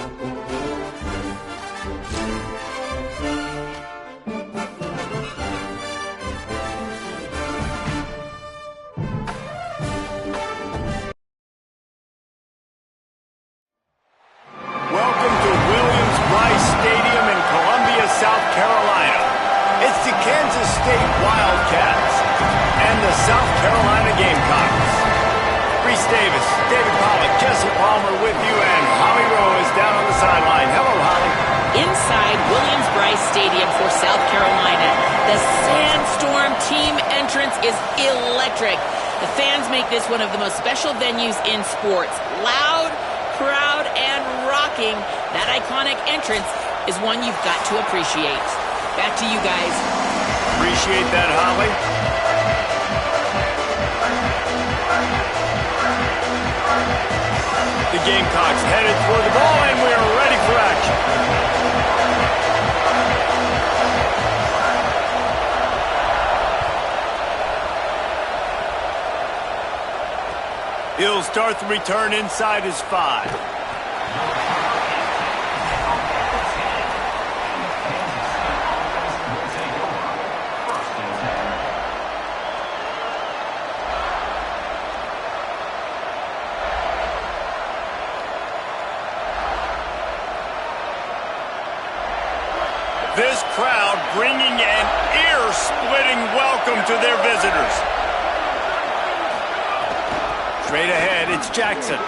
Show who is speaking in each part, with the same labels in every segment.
Speaker 1: Welcome to Williams-Brice Stadium in Columbia, South Carolina. It's the Kansas State Wildcats and the South Carolina Gamecocks. Reese Davis, David Pollack, Jesse Palmer with you, and Holly Rowe is down on the sideline. Hello, Holly.
Speaker 2: Inside Williams-Brice Stadium for South Carolina, the Sandstorm team entrance is electric. The fans make this one of the most special venues in sports. Loud, proud, and rocking. That iconic entrance is one you've got to appreciate. Back to you guys.
Speaker 1: Appreciate that, Holly. The Gamecocks headed for the ball, and we're ready for action. He'll start the return inside his 5. This crowd bringing an ear-splitting welcome to their visitors. Straight ahead, it's Jackson.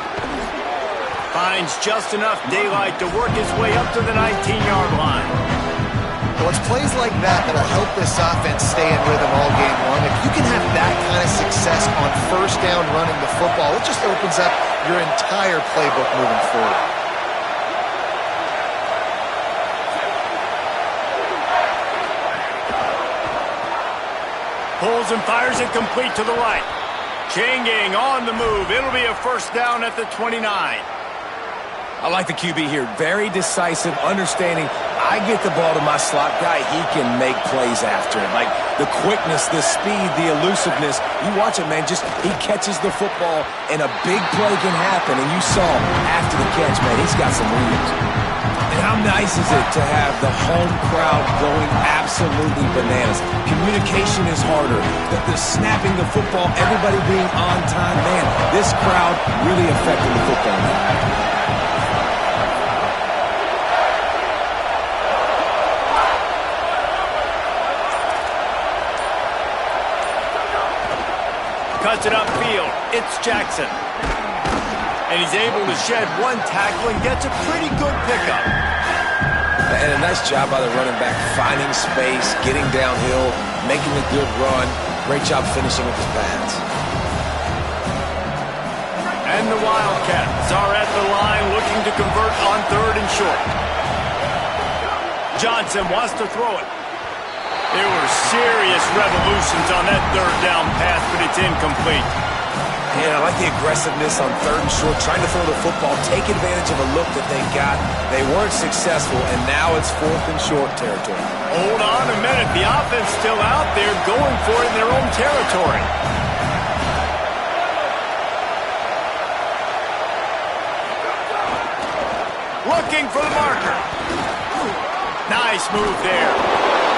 Speaker 1: Finds just enough daylight to work his way up to the 19-yard line.
Speaker 3: Well, it's plays like that that'll help this offense stay in rhythm all game long. If you can have that kind of success on first down running the football, it just opens up your entire playbook moving forward.
Speaker 1: Pulls and fires it complete to the right. Chain gang on the move. It'll be a first down at the 29.
Speaker 4: I like the QB here. Very decisive, understanding. I get the ball to my slot guy. He can make plays after it. Like the quickness, the speed, the elusiveness. You watch it, man. Just he catches the football, and a big play can happen. And you saw after the catch, man, he's got some wheels. And how nice is it to have the home crowd going absolutely bananas? Communication is harder. The snapping the football, everybody being on time. Man, this crowd really affecting the football now.
Speaker 1: Cuts it upfield. It's Jackson. And he's able to shed one tackle and gets a pretty good pickup.
Speaker 4: And a nice job by the running back, finding space, getting downhill, making a good run. Great job finishing with his pads.
Speaker 1: And the Wildcats are at the line looking to convert on 3rd and short. Johnson wants to throw it. There were serious revolutions on that 3rd down pass, but it's incomplete.
Speaker 4: Yeah, I like the aggressiveness on 3rd and short, trying to throw the football, take advantage of a look that they got. They weren't successful, and now it's 4th and short territory.
Speaker 1: Hold on a minute. The offense still out there going for it in their own territory. Looking for the marker. Nice move there.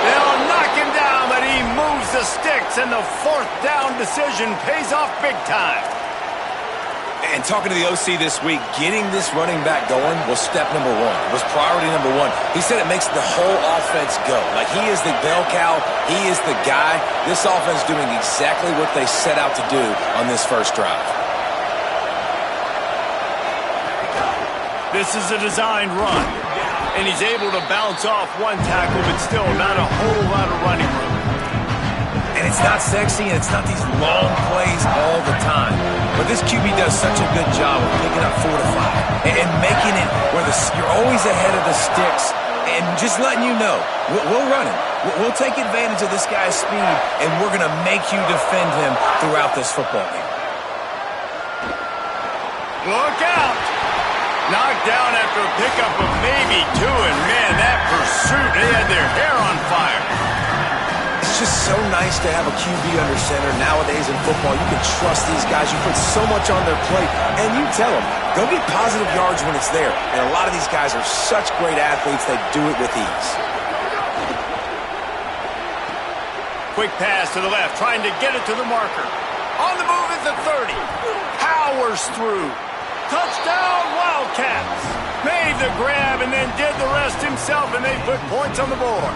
Speaker 1: They'll knock him down, but he moves the sticks, and the 4th down decision pays off big time.
Speaker 4: And talking to the OC this week, getting this running back going was step number 1, was priority number 1. He said it makes the whole offense go. Like he is the bell cow, he is the guy. This offense doing exactly what they set out to do on this first drive.
Speaker 1: This is a designed run, and he's able to bounce off one tackle, but still not a whole lot of running room.
Speaker 4: And it's not sexy, and it's not these long plays all the time. But this QB does such a good job of picking up 4 to 5 and making it where you're always ahead of the sticks and just letting you know, we'll run him. We'll take advantage of this guy's speed, and we're going to make you defend him throughout this football game.
Speaker 1: Look out! Knocked down after a pickup of maybe 2, and man, that pursuit, they had their hair on fire.
Speaker 4: It's just so nice to have a QB under center. Nowadays in football, you can trust these guys. You put so much on their plate, and you tell them, go get positive yards when it's there. And a lot of these guys are such great athletes, they do it with ease.
Speaker 1: Quick pass to the left, trying to get it to the marker. On the move is the 30. Powers through. Touchdown, Wildcats. Made the grab and then did the rest himself, and they put points on the board.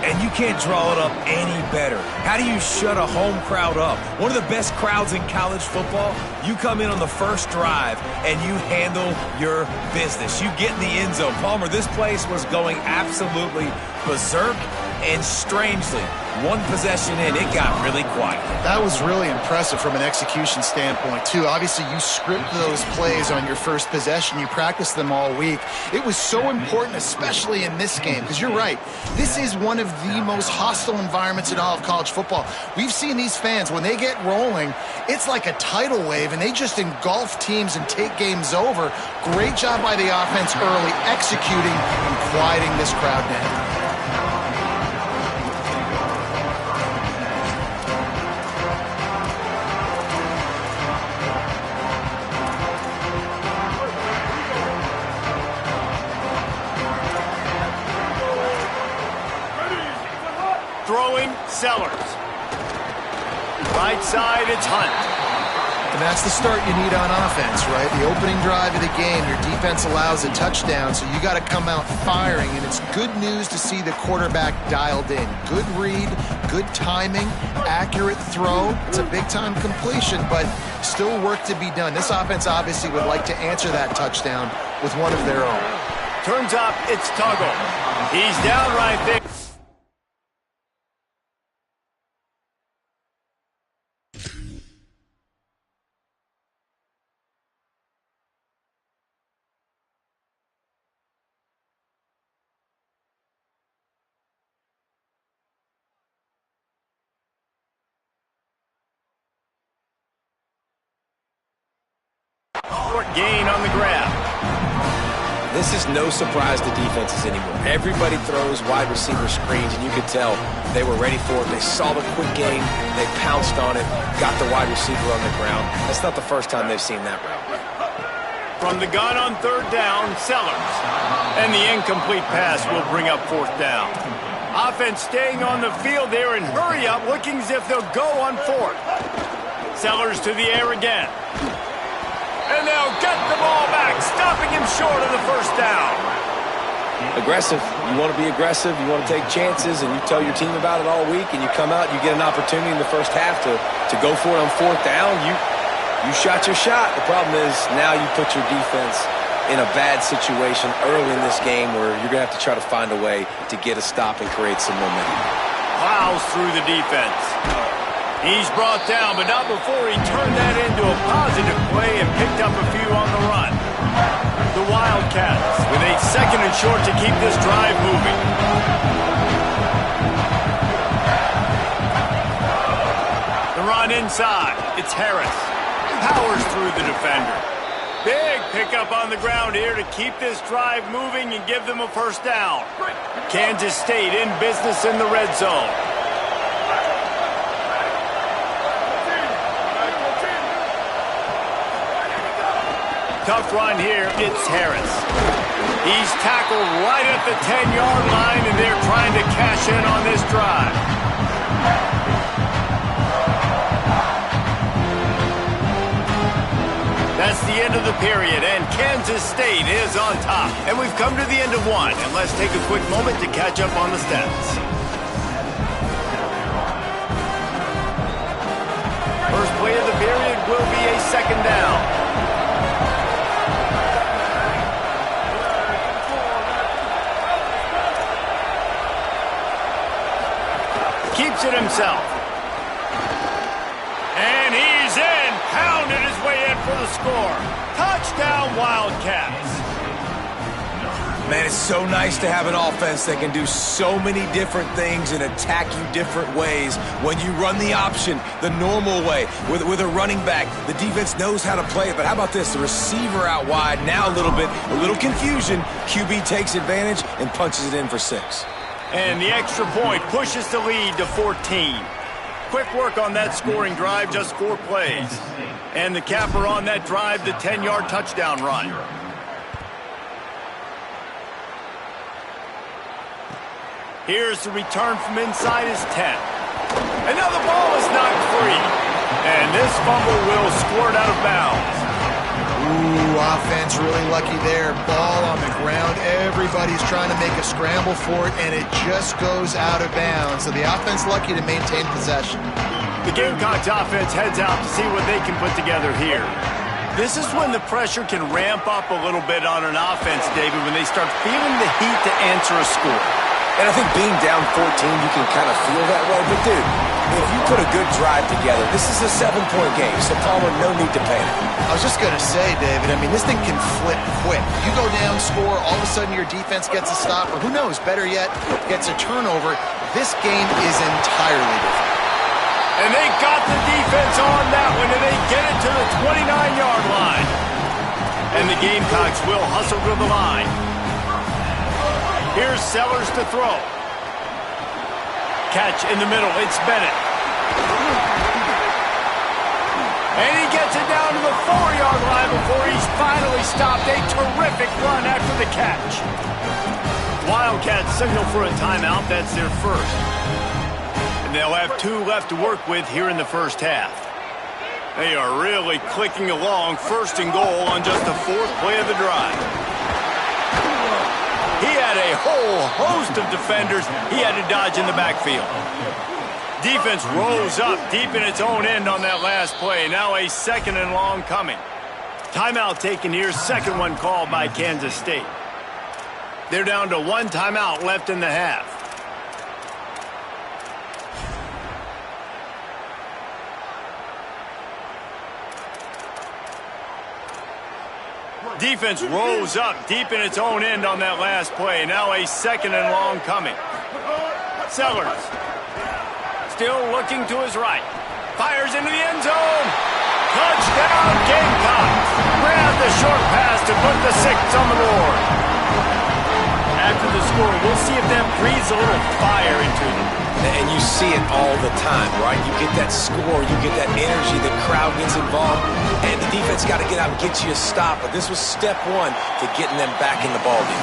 Speaker 4: And you can't draw it up any better. How do you shut a home crowd up? One of the best crowds in college football, you come in on the first drive and you handle your business. You get in the end zone. Palmer, this place was going absolutely berserk, and strangely, one possession in, it got really quiet.
Speaker 3: That was really impressive from an execution standpoint, too. Obviously, you script those plays on your first possession. You practice them all week. It was so important, especially in this game, because you're right. This is one of the most hostile environments in all of college football. We've seen these fans, when they get rolling, it's like a tidal wave, and they just engulf teams and take games over. Great job by the offense early, executing and quieting this crowd down.
Speaker 1: Throwing, Sellers. Right side, it's Hunt.
Speaker 3: And that's the start you need on offense, right? The opening drive of the game, your defense allows a touchdown, so you got to come out firing, and it's good news to see the quarterback dialed in. Good read, good timing, accurate throw. It's a big-time completion, but still work to be done. This offense obviously would like to answer that touchdown with one of their own.
Speaker 1: Turns up, it's Tuggle. He's down right there. Gain on the grab.
Speaker 4: This is no surprise to defenses anymore. Everybody throws wide receiver screens, and you could tell they were ready for it. They saw the quick game. They pounced on it, got the wide receiver on the ground. That's not the first time they've seen that route.
Speaker 1: From the gun on third down, Sellers. And the incomplete pass will bring up fourth down. Offense staying on the field there and hurry up, looking as if they'll go on fourth. Sellers to the air again. And they'll get the ball back, stopping him short of the first down.
Speaker 4: Aggressive. You want to be aggressive. You want to take chances, and you tell your team about it all week, and you come out, you get an opportunity in the first half to go for it on fourth down. You shot your shot. The problem is now you put your defense in a bad situation early in this game where you're going to have to try to find a way to get a stop and create some momentum.
Speaker 1: Plows through the defense. He's brought down, but not before he turned that into a positive play and picked up a few on the run. The Wildcats with a second and short to keep this drive moving. The run inside. It's Harris. Powers through the defender. Big pickup on the ground here to keep this drive moving and give them a first down. Kansas State in business in the red zone. Tough run here, it's Harris. He's tackled right at the 10-yard line, and they're trying to cash in on this drive. That's the end of the period, and Kansas State is on top. And we've come to the end of one, and let's take a quick moment to catch up on the stats. First play of the period will be a second down. Keeps it himself. And he's in. Pounded his way in for the score. Touchdown, Wildcats.
Speaker 4: Man, it's so nice to have an offense that can do so many different things and attack you different ways. When you run the option the normal way with a running back, the defense knows how to play it. But how about this? The receiver out wide, now a little confusion. QB takes advantage and punches it in for 6.
Speaker 1: And the extra point pushes the lead to 14. Quick work on that scoring drive, just 4 plays. And the capper on that drive, the 10-yard touchdown run. Here's the return from inside his 10. And now the ball is knocked free. And this fumble will squirt out of bounds.
Speaker 3: Ooh, offense really lucky there. Ball on the ground. Everybody's trying to make a scramble for it, and it just goes out of bounds. So the offense lucky to maintain possession.
Speaker 1: The Gamecocks offense heads out to see what they can put together here. This is when the pressure can ramp up a little bit on an offense, David, when they start feeling the heat to answer a score.
Speaker 4: And I think being down 14, you can kind of feel that way. But, dude, if you put a good drive together, this is a 7-point game, so Palmer, no need to panic.
Speaker 3: I was just going to say, David, I mean, this thing can flip quick. You go down, score, all of a sudden your defense gets a stop, or who knows, better yet, gets a turnover. This game is entirely different.
Speaker 1: And they got the defense on that one, and they get it to the 29-yard line. And the Gamecocks will hustle to the line. Here's Sellers to throw. Catch in the middle. It's Bennett. And he gets it down to the 4-yard line before he's finally stopped. A terrific run after the catch. Wildcats signal for a timeout. That's their first. And they'll have 2 left to work with here in the first half. They are really clicking along. First and goal on just the 4th play of the drive. He had a whole host of defenders he had to dodge in the backfield. Defense rose up deep in its own end on that last play. Now a 2nd and long coming. Timeout taken here. Second one called by Kansas State. They're down to 1 timeout left in the half. Defense rose up deep in its own end on that last play. Now a 2nd and long coming. Sellers. Still looking to his right. Fires into the end zone. Touchdown, Gamecocks. Grab the short pass to put the 6 on the board. After the score, we'll see if that breathes a little fire into them.
Speaker 4: And you see it all the time, right? You get that score, you get that energy, the crowd gets involved, and the defense got to get out and get you a stop. But this was step 1 to getting them back in the ballgame.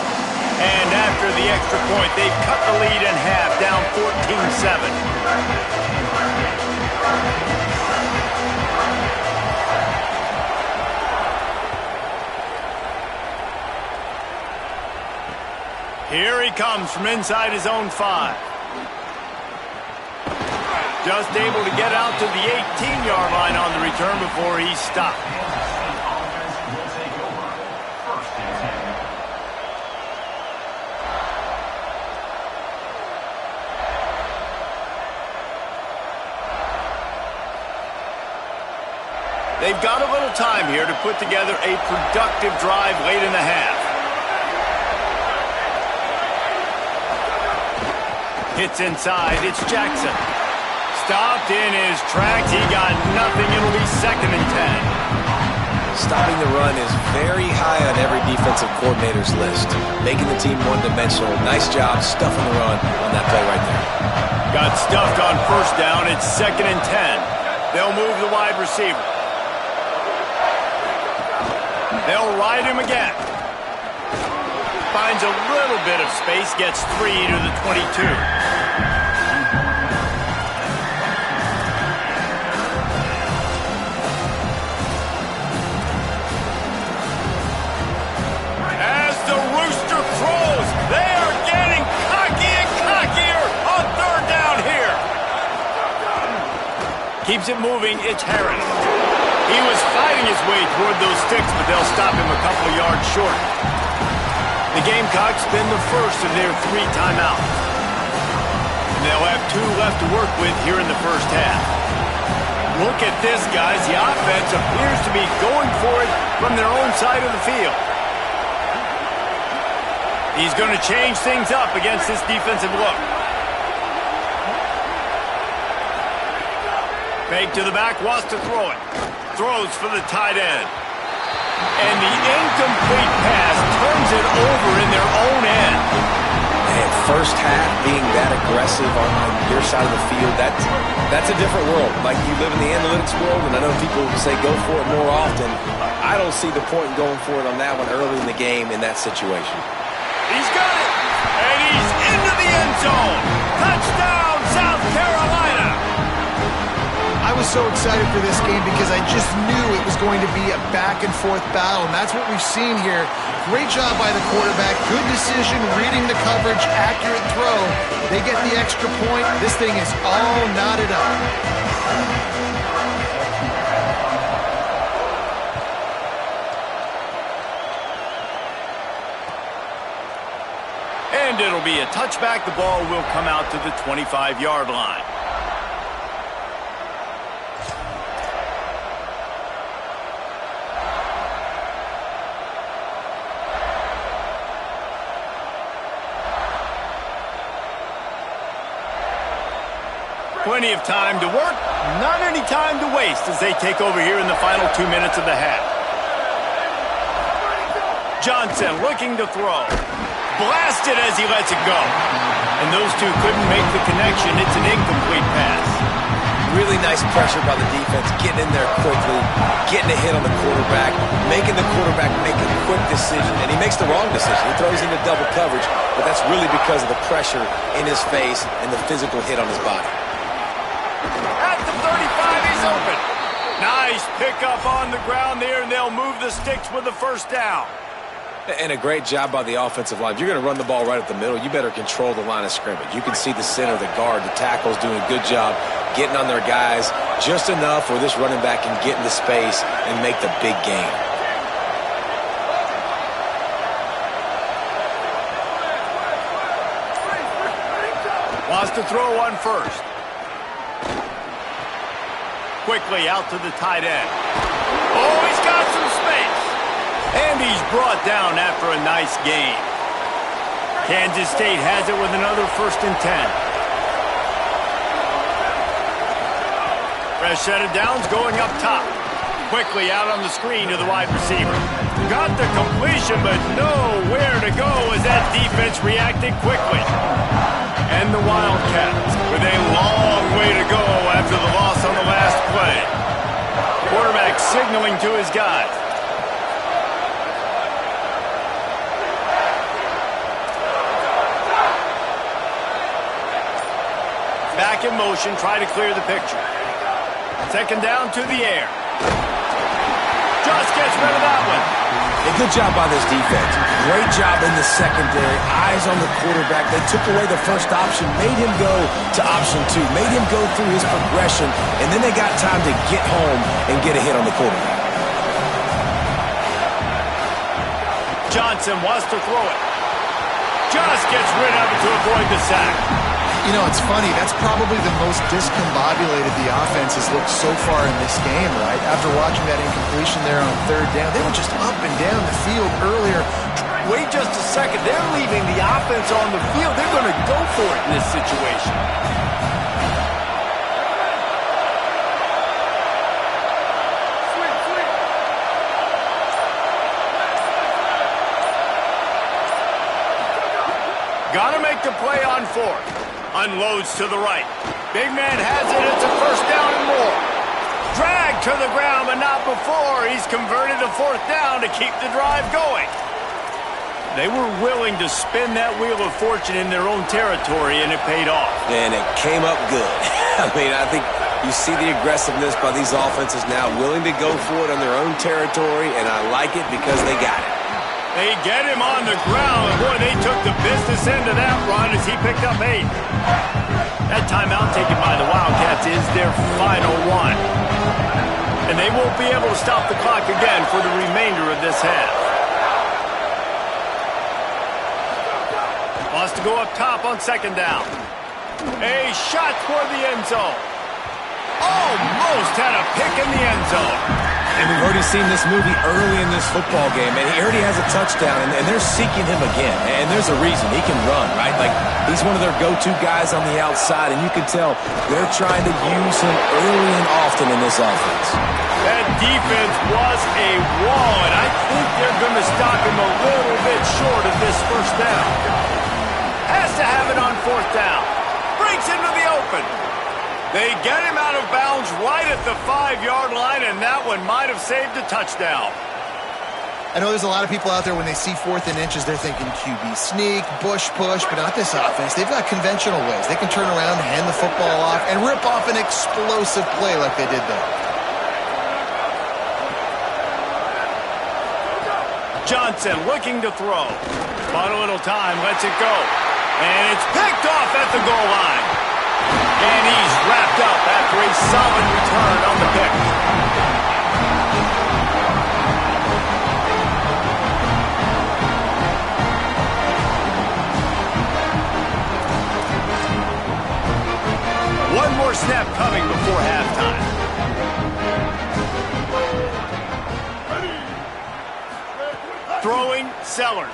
Speaker 1: And after the extra point, they've cut the lead in half, down 14-7. Here he comes from inside his own 5. Just able to get out to the 18-yard line on the return before he's stopped. They've got a little time here to put together a productive drive late in the half. Hits inside, it's Jackson. Stopped in his tracks, he got nothing, it'll be 2nd and 10.
Speaker 4: Stopping the run is very high on every defensive coordinator's list. Making the team one-dimensional. Nice job stuffing the run on that play right there.
Speaker 1: Got stuffed on first down, it's 2nd and 10. They'll move the wide receiver. They'll ride him again. Finds a little bit of space, gets 3 to the 22. As the Rooster throws, they are getting cocky and cockier on 3rd down here. Keeps it moving, it's Harris. He was fighting his way toward those sticks, but they'll stop him a couple of yards short. The Gamecocks spend the first of their 3 timeouts. And they'll have 2 left to work with here in the first half. Look at this, guys. The offense appears to be going for it from their own side of the field. He's going to change things up against this defensive look. Fake to the back, wants to throw it. Throws for the tight end. And the incomplete pass turns it over in their own end.
Speaker 4: And first half being that aggressive on your side of the field, that's a different world. Like, you live in the analytics world, and I know people say go for it more often. I don't see the point in going for it on that one early in the game in that situation.
Speaker 1: He's got it, and he's into the end zone. Touchdown, South Carolina.
Speaker 3: I was so excited for this game because I just knew it was going to be a back-and-forth battle, and that's what we've seen here. Great job by the quarterback, good decision, reading the coverage, accurate throw. They get the extra point. This thing is all knotted up.
Speaker 1: And it'll be a touchback. The ball will come out to the 25-yard line. Plenty of time to work, not any time to waste as they take over here in the final 2 minutes of the half. Johnson looking to throw. Blasted as he lets it go. And those two couldn't make the connection. It's an incomplete pass.
Speaker 4: Really nice pressure by the defense, getting in there quickly, getting a hit on the quarterback, making the quarterback make a quick decision, and he makes the wrong decision. He throws into double coverage, but that's really because of the pressure in his face and the physical hit on his body.
Speaker 1: At the 35, he's open. Nice pickup on the ground there, and they'll move the sticks with the first down.
Speaker 4: And a great job by the offensive line. If you're going to run the ball right up the middle, you better control the line of scrimmage. You can see the center, the guard, the tackles doing a good job getting on their guys just enough where this running back can get into space and make the big gain.
Speaker 1: Wants to throw one first. Quickly out to the tight end. Oh, he's got some space. And he's brought down after a nice gain. Kansas State has it with another 1st and 10. Fresh set of downs going up top. Quickly out on the screen to the wide receiver. Got the completion, but nowhere to go as that defense reacted quickly. And the Wildcats with a long way to go after the loss on the last play. Quarterback signaling to his guys. Back in motion, try to clear the picture. 2nd down to the air. Just gets rid of that one.
Speaker 4: A good job by this defense. Great job in the secondary. Eyes on the quarterback. They took away the first option, made him go to option 2, made him go through his progression, and then they got time to get home and get a hit on the quarterback.
Speaker 1: Johnson wants to throw it. Just gets rid of it to avoid the sack.
Speaker 3: You know, it's funny. That's probably the most discombobulated the offense has looked so far in this game, right? After watching that incompletion there on 3rd down, they were just up and down the field earlier.
Speaker 1: Wait just a second. They're leaving the offense on the field. They're going to go for it in this situation. Got to make the play on 4th. Unloads to the right. Big man has it. It's a 1st down and more. Dragged to the ground, but not before. He's converted a 4th down to keep the drive going. They were willing to spin that wheel of fortune in their own territory, and it paid off.
Speaker 4: And it came up good. I mean, I think you see the aggressiveness by these offenses now, willing to go for it on their own territory, and I like it because they got it.
Speaker 1: They get him on the ground. Boy, they took the business end of that run as he picked up 8. That timeout taken by the Wildcats is their final one. And they won't be able to stop the clock again for the remainder of this half. Wants to go up top on 2nd down. A shot toward the end zone. Almost had a pick in the end zone.
Speaker 4: And we've already seen this movie early in this football game, and he already has a touchdown, and they're seeking him again. And there's a reason. He can run, right? Like, he's one of their go-to guys on the outside, and you can tell they're trying to use him early and often in this offense.
Speaker 1: That defense was a wall, and I think they're going to stop him a little bit short of this 1st down. Has to have it on fourth down. Breaks into the open. They get him out of bounds right at the 5-yard line, and that one might have saved a touchdown.
Speaker 3: I know there's a lot of people out there when they see 4th and inches, they're thinking QB sneak, bush push, but not this offense. They've got conventional ways. They can turn around, hand the football off, and rip off an explosive play like they did there.
Speaker 1: Johnson looking to throw. But a little time, lets it go. And it's picked off at the goal line. And he's wrapped up after a solid return on the pick. One more snap coming before halftime. Throwing, Sellers.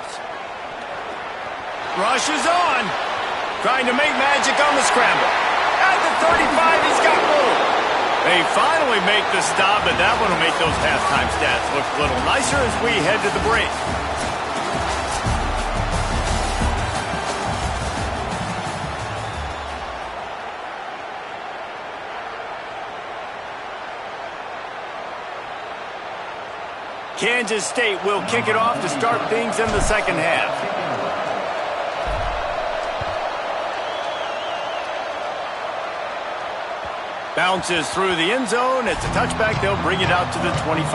Speaker 1: Rushes on. Trying to make magic on the scramble. At the 35, he's got room. They finally make the stop, but that one will make those halftime stats look a little nicer as we head to the break. Kansas State will kick it off to start things in the second half. Bounces through the end zone. It's a touchback. They'll bring it out to the 25.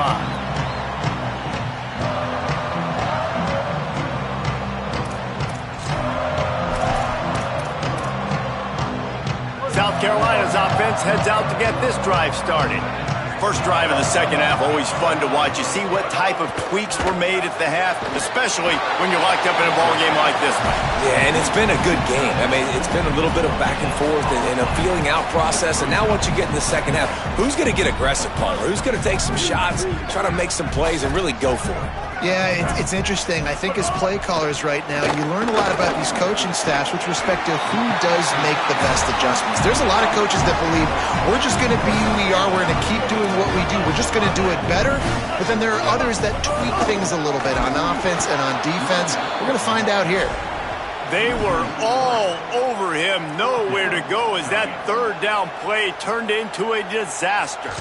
Speaker 1: South Carolina's offense heads out to get this drive started. First drive of the second half, always fun to watch. You see what type of tweaks were made at the half, especially when you're locked up in a ball game like this one.
Speaker 4: Yeah, and it's been a good game. I mean, it's been a little bit of back and forth and a feeling out process. And now once you get in the second half, who's going to get aggressive, Palmer? Who's going to take some shots, try to make some plays, and really go for it?
Speaker 3: Yeah, it's interesting. I think as play callers right now, you learn a lot about these coaching staffs with respect to who does make the best adjustments. There's a lot of coaches that believe we're just going to be who we are. We're going to keep doing what we do. We're just going to do it better. But then there are others that tweak things a little bit on offense and on defense. We're going to find out here.
Speaker 1: They were all over him, nowhere to go as that third down play turned into a disaster.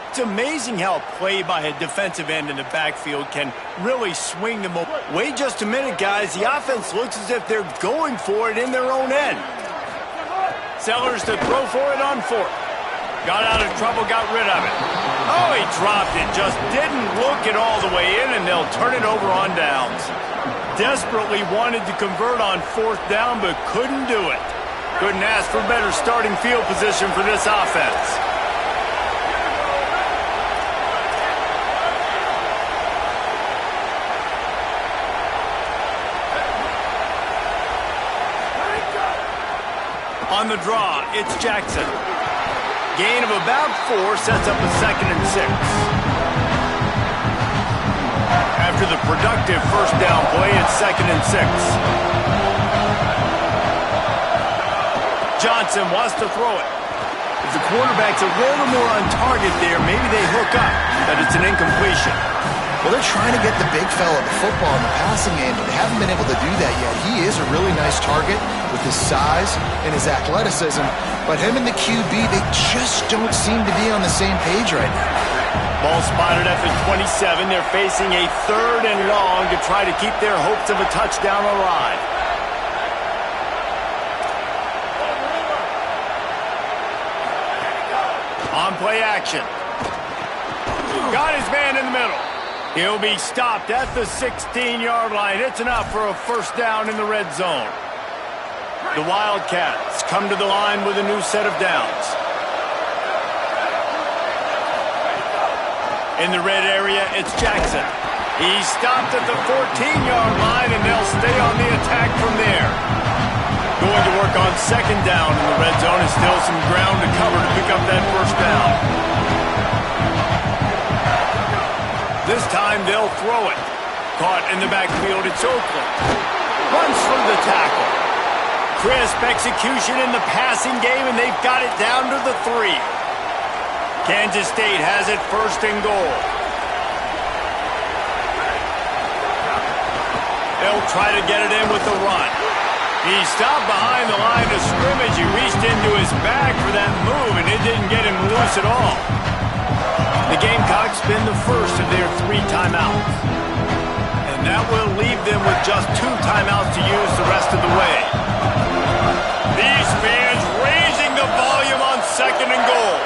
Speaker 1: It's amazing how a play by a defensive end in the backfield can really swing them over. Wait just a minute, guys. The offense looks as if they're going for it in their own end. Sellers to throw for it on fourth. Got out of trouble, got rid of it. Oh, he dropped it. Just didn't look it all the way in, and they'll turn it over on downs. Desperately wanted to convert on fourth down, but couldn't do it. Couldn't ask for better starting field position for this offense. On the draw, it's Jackson. Gain of about 4 sets up a 2nd and 6. After the productive first down play, it's 2nd and 6. Johnson wants to throw it. If the quarterback's a little more on target there, maybe they hook up, but it's an incompletion.
Speaker 3: Well, they're trying to get the big fella the football in the passing game, but they haven't been able to do that yet. He is a really nice target with his size and his athleticism, but him and the QB, they just don't seem to be on the same page right now.
Speaker 1: Ball spotted at the 27. They're facing a 3rd and long to try to keep their hopes of a touchdown alive. On play action. Got his man in the middle. He'll be stopped at the 16-yard line. It's enough for a first down in the red zone. The Wildcats come to the line with a new set of downs. In the red area, it's Jackson. He's stopped at the 14-yard line, and they'll stay on the attack from there. Going to work on 2nd down in the red zone, and still some ground to cover to pick up that first down. This time they'll throw it. Caught in the backfield, it's Oakland. Runs for the tackle. Crisp execution in the passing game, and they've got it down to the 3. Kansas State has it 1st and goal. They'll try to get it in with the run. He stopped behind the line of scrimmage. He reached into his bag for that move, and it didn't get him loose at all. The Gamecocks spend the first of their 3 timeouts. And that will leave them with just 2 timeouts to use the rest of the way. These fans raising the volume on 2nd and goal.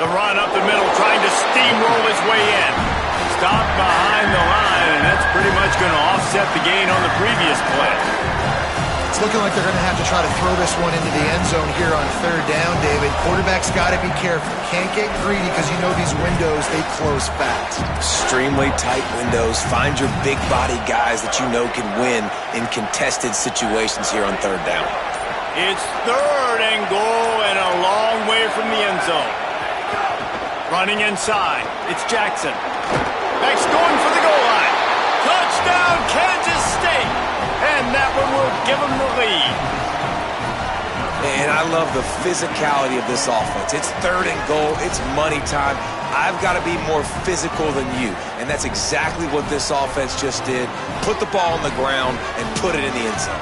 Speaker 1: The run up the middle, trying to steamroll his way in. Stopped behind the line, and that's pretty much going to offset the gain on the previous play.
Speaker 3: It's looking like they're going to have to try to throw this one into the end zone here on 3rd down, David. Quarterback's got to be careful. Can't get greedy because you know these windows, they close fast.
Speaker 4: Extremely tight windows. Find your big body guys that you know can win in contested situations here on 3rd down.
Speaker 1: It's 3rd and goal and a long way from the end zone. Running inside, it's Jackson. Next going for the goal line. Touchdown, Kansas State. And that one will give them the lead.
Speaker 4: And I love the physicality of this offense. It's 3rd and goal. It's money time. I've got to be more physical than you. And that's exactly what this offense just did. Put the ball on the ground and put it in the end zone.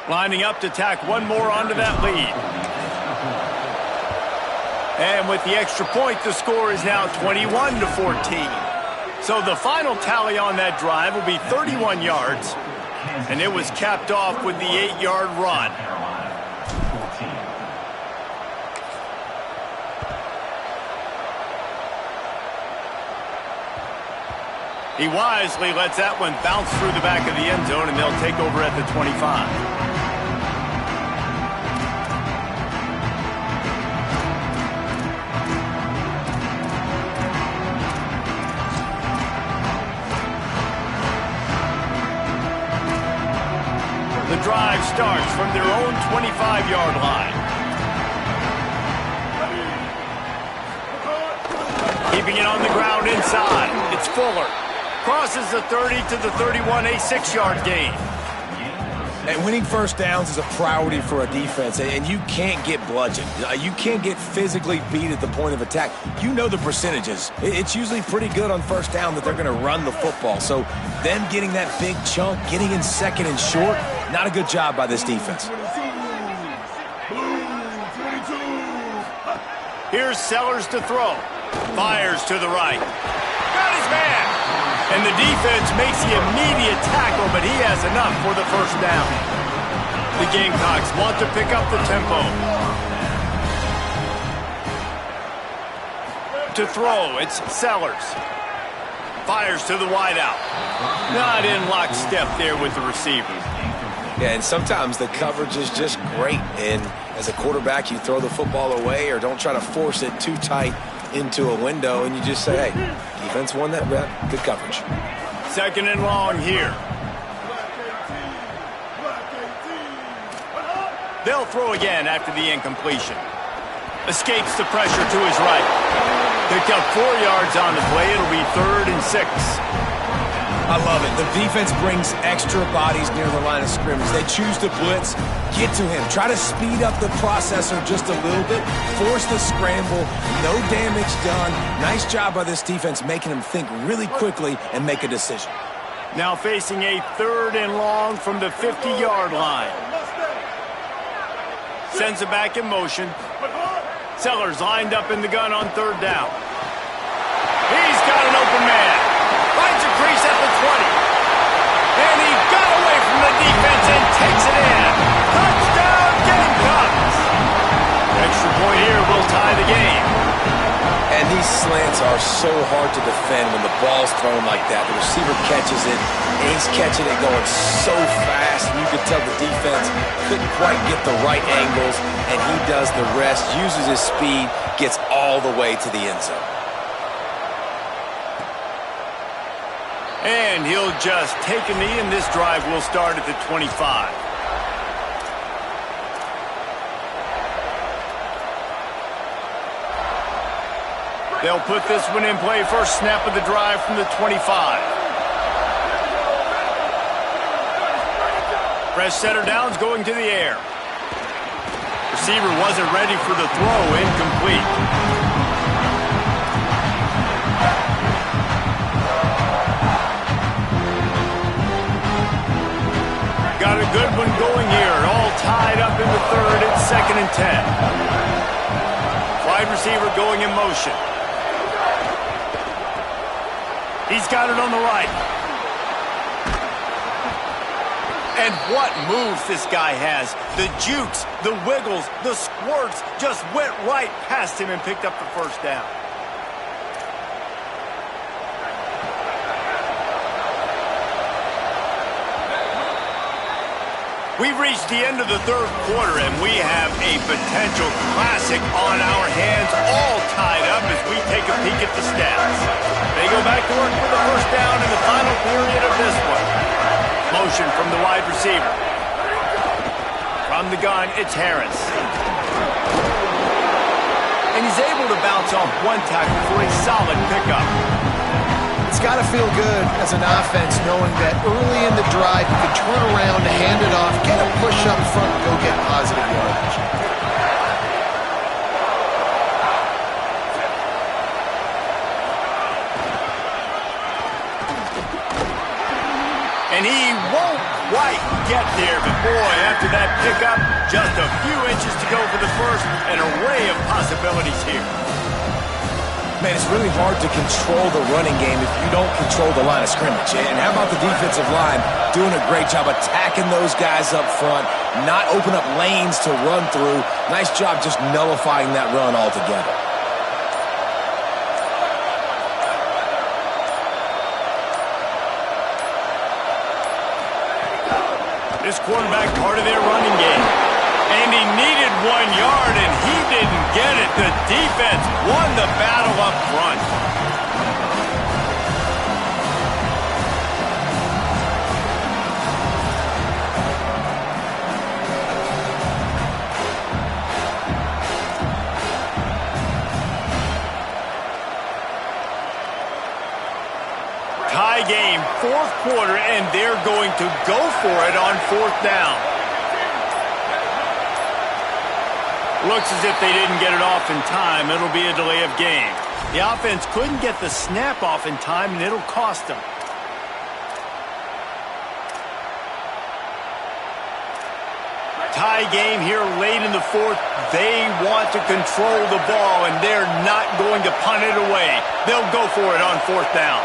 Speaker 1: Lining up to tack one more onto that lead. And with the extra point, the score is now 21-14. So the final tally on that drive will be 31 yards. And it was capped off with the 8-yard run. He wisely lets that one bounce through the back of the end zone, and they'll take over at the 25. The drive starts from their own 25-yard line. Keeping it on the ground inside. It's Fuller. Crosses the 30 to the 31, a 6-yard gain.
Speaker 4: And winning 1st downs is a priority for a defense, and you can't get bludgeoned. You can't get physically beat at the point of attack. You know the percentages. It's usually pretty good on 1st down that they're going to run the football. So them getting that big chunk, getting in 2nd and short, not a good job by this defense.
Speaker 1: Here's Sellers to throw. Fires to the right. Got his man. And the defense makes the immediate tackle, but he has enough for the 1st down. The Gamecocks want to pick up the tempo. To throw, it's Sellers. Fires to the wideout. Not in lockstep there with the receiver.
Speaker 4: Yeah, and sometimes the coverage is just great. And as a quarterback, you throw the football away or don't try to force it too tight into a window, and you just say, hey, defense won that rep. Good coverage.
Speaker 1: 2nd and long here. They'll throw again after the incompletion. Escapes the pressure to his right. Picked up 4 yards on the play. It'll be 3rd and 6.
Speaker 4: I love it. The defense brings extra bodies near the line of scrimmage. They choose to blitz, get to him, try to speed up the processor just a little bit, force the scramble, no damage done. Nice job by this defense making him think really quickly and make a decision.
Speaker 1: Now facing a 3rd and long from the 50-yard line. Sends it back in motion. Sellers lined up in the gun on 3rd down. He's got an open man. Finds a crease at the 20. And he got away from the defense and takes it in. Touchdown, Gamecocks! Extra point here will tie the game.
Speaker 4: And these slants are so hard to defend when the ball's thrown like that. The receiver catches it, and he's catching it going so fast. You could tell the defense couldn't quite get the right angles, and he does the rest, uses his speed, gets all the way to the end zone.
Speaker 1: And he'll just take a knee, and this drive will start at the 25. They'll put this one in play. First snap of the drive from the 25. Fresh setter down's going to the air. Receiver wasn't ready for the throw. Incomplete. Got a good one going here. All tied up in the third. It's 2nd and 10. Wide receiver going in motion. He's got it on the right. And what moves this guy has. The jukes, the wiggles, the squirts just went right past him and picked up the first down. We've reached the end of the third quarter, and we have a potential classic on our hands, all tied up as we take a peek at the stats. They go back to work for the first down in the final period of this one. Motion from the wide receiver. From the gun, it's Harris. And he's able to bounce off one tackle for a solid pickup.
Speaker 3: It's got to feel good as an offense knowing that early in the drive you can turn around, hand it off, get a push up front, and go get positive yardage.
Speaker 1: And he won't quite get there, but boy, after that pickup, just a few inches to go for the first, an array of possibilities here.
Speaker 4: Man, it's really hard to control the running game if you don't control the line of scrimmage. And how about the defensive line doing a great job attacking those guys up front, not open up lanes to run through. Nice job just nullifying that run altogether.
Speaker 1: This quarterback part of their running game. And he needed 1 yard, and he didn't get it. The defense won the battle up front. Tie game, fourth quarter, and they're going to go for it on 4th down. Looks as if they didn't get it off in time. It'll be a delay of game. The offense couldn't get the snap off in time, and it'll cost them. Tie game here late in the fourth. They want to control the ball, and they're not going to punt it away. They'll go for it on 4th down.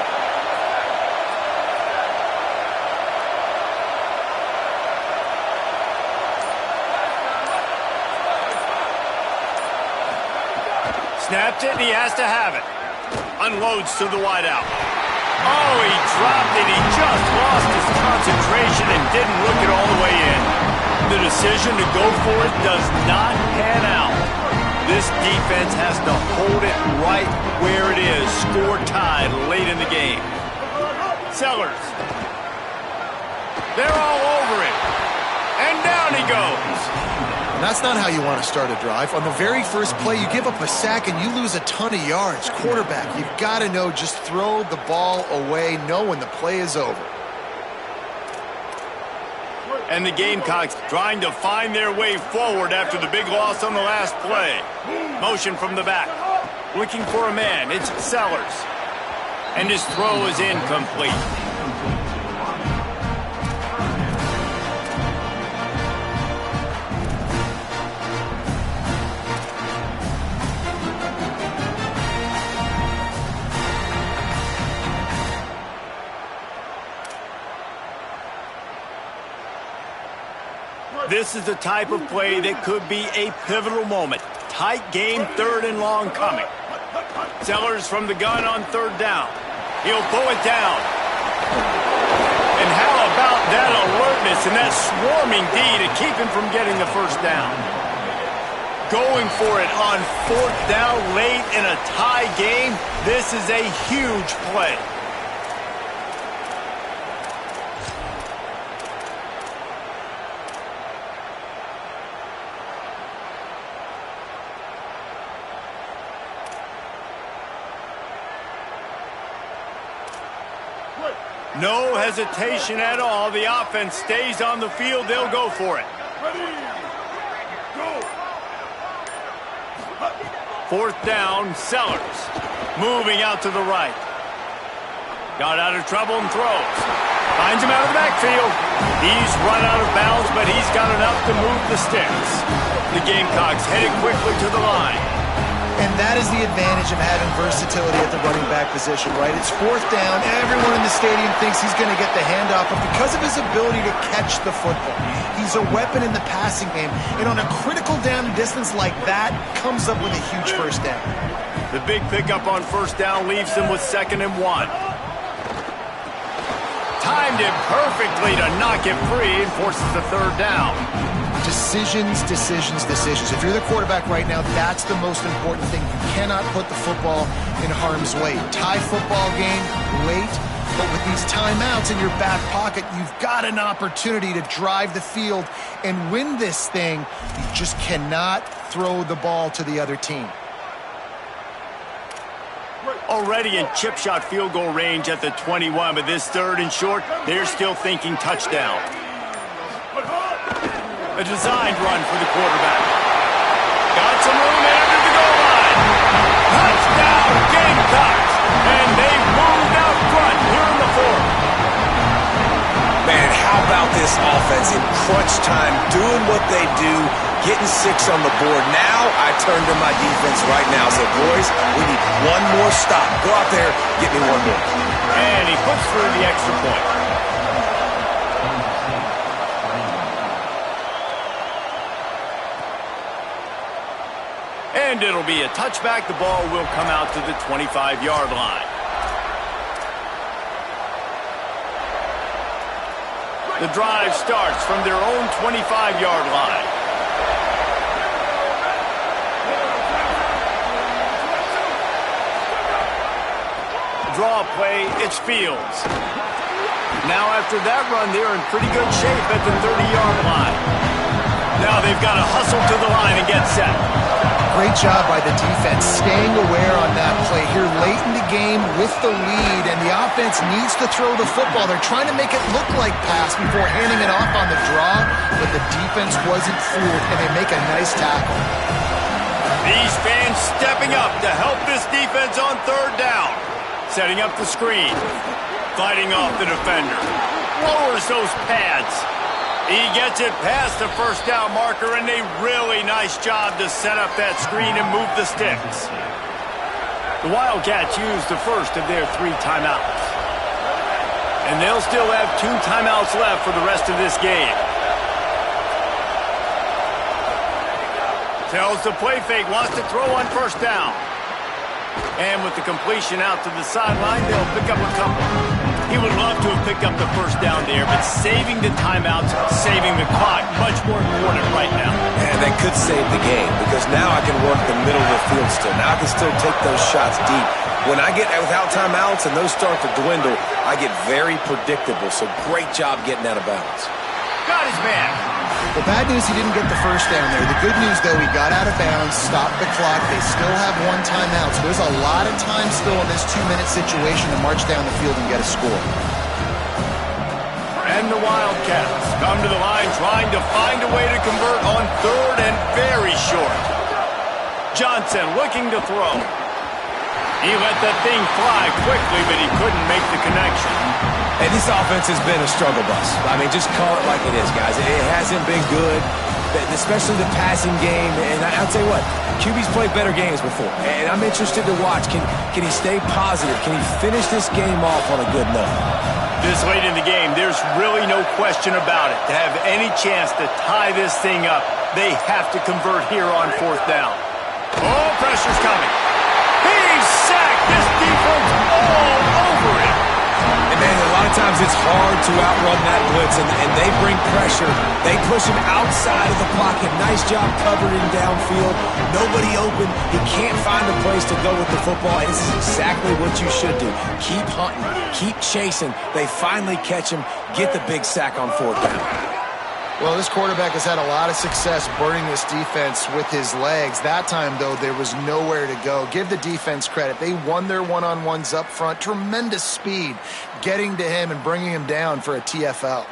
Speaker 1: Snapped it, and he has to have it. Unloads to the wideout. Oh, he dropped it. He just lost his concentration and didn't look it all the way in. The decision to go for it does not pan out. This defense has to hold it right where it is. Score tied late in the game. Sellers. They're all over it. And down he goes.
Speaker 3: And that's not how you want to start a drive. On the very first play, you give up a sack and you lose a ton of yards. Quarterback, you've got to know, just throw the ball away, know when the play is over.
Speaker 1: And the Gamecocks trying to find their way forward after the big loss on the last play. Motion from the back. Looking for a man. It's Sellers. And his throw is incomplete. This is the type of play that could be a pivotal moment. Tight game, 3rd and long coming. Sellers from the gun on 3rd down. He'll pull it down. And how about that alertness and that swarming D to keep him from getting the first down? Going for it on 4th down late in a tie game. This is a huge play. No hesitation at all. The offense stays on the field. They'll go for it. Fourth down, Sellers. Moving out to the right. Got out of trouble and throws. Finds him out of the backfield. He's run out of bounds, but he's got enough to move the sticks. The Gamecocks headed quickly to the line.
Speaker 3: And that is the advantage of having versatility at the running back position, right? It's fourth down. Everyone in the stadium thinks he's going to get the handoff, but because of his ability to catch the football, he's a weapon in the passing game. And on a critical down distance like that, comes up with a huge first down.
Speaker 1: The big pickup on first down leaves them with 2nd and 1. Timed it perfectly to knock it free and forces the 3rd down.
Speaker 3: Decisions, decisions, decisions. If you're the quarterback right now, that's the most important thing. You cannot put the football in harm's way. Tie football game, great. But with these timeouts in your back pocket, you've got an opportunity to drive the field and win this thing. You just cannot throw the ball to the other team.
Speaker 1: Already in chip shot field goal range at the 21, but this 3rd and short, they're still thinking touchdown. A designed run for the quarterback. Got some room after the goal line. Touchdown, Gamecocks! And they moved out front here in the 4th.
Speaker 4: Man, how about this offense in crunch time, doing what they do, getting 6 on the board. Now I turn to my defense right now. Say, boys, we need one more stop. Go out there, get me one more.
Speaker 1: And he puts through the extra point. And it'll be a touchback. The ball will come out to the 25-yard line. The drive starts from their own 25-yard line. Draw play, it's Fields. Now after that run, they're in pretty good shape at the 30-yard line. Now they've got to hustle to the line and get set.
Speaker 3: Great job by the defense staying aware on that play here late in the game with the lead, and the offense needs to throw the football. They're trying to make it look like pass before handing it off on the draw, but the defense wasn't fooled, and they make a nice tackle.
Speaker 1: These fans stepping up to help this defense on 3rd down. Setting up the screen. Fighting off the defender. Lowers those pads. He gets it past the first down marker, and a really nice job to set up that screen and move the sticks. The Wildcats used the first of their 3 timeouts. And they'll still have 2 timeouts left for the rest of this game. Tells the play fake, wants to throw on first down. And with the completion out to the sideline, they'll pick up a couple. He would love to have picked up the first down there, but saving the timeouts, saving the clock, much more important right now.
Speaker 4: And they could save the game, because now I can work the middle of the field still. Now I can still take those shots deep. When I get without timeouts and those start to dwindle, I get very predictable. So great job getting out of bounds.
Speaker 1: Got his man.
Speaker 3: The bad news, he didn't get the first down there. The good news, though, he got out of bounds, stopped the clock. They still have 1 timeout, so there's a lot of time still in this 2-minute situation to march down the field and get a score.
Speaker 1: And the Wildcats come to the line trying to find a way to convert on 3rd and very short. Johnson looking to throw. He let that thing fly quickly, but he couldn't make the connection.
Speaker 4: And this offense has been a struggle bus. I mean, just call it like it is, guys. It hasn't been good, especially the passing game. And I'll tell you what, QB's played better games before. And I'm interested to watch. Can he stay positive? Can he finish this game off on a good note?
Speaker 1: This late in the game, there's really no question about it. To have any chance to tie this thing up, they have to convert here on 4th down. Oh, pressure's coming. He's sacked. This defense all over him.
Speaker 4: And man, a lot of times it's hard to outrun that blitz, and they bring pressure. They push him outside of the pocket. Nice job covering downfield. Nobody open. He can't find a place to go with the football. And this is exactly what you should do. Keep hunting. Keep chasing. They finally catch him. Get the big sack on 4th down.
Speaker 3: Well, this quarterback has had a lot of success burning this defense with his legs. That time, though, there was nowhere to go. Give the defense credit. They won their one-on-ones up front. Tremendous speed getting to him and bringing him down for a TFL.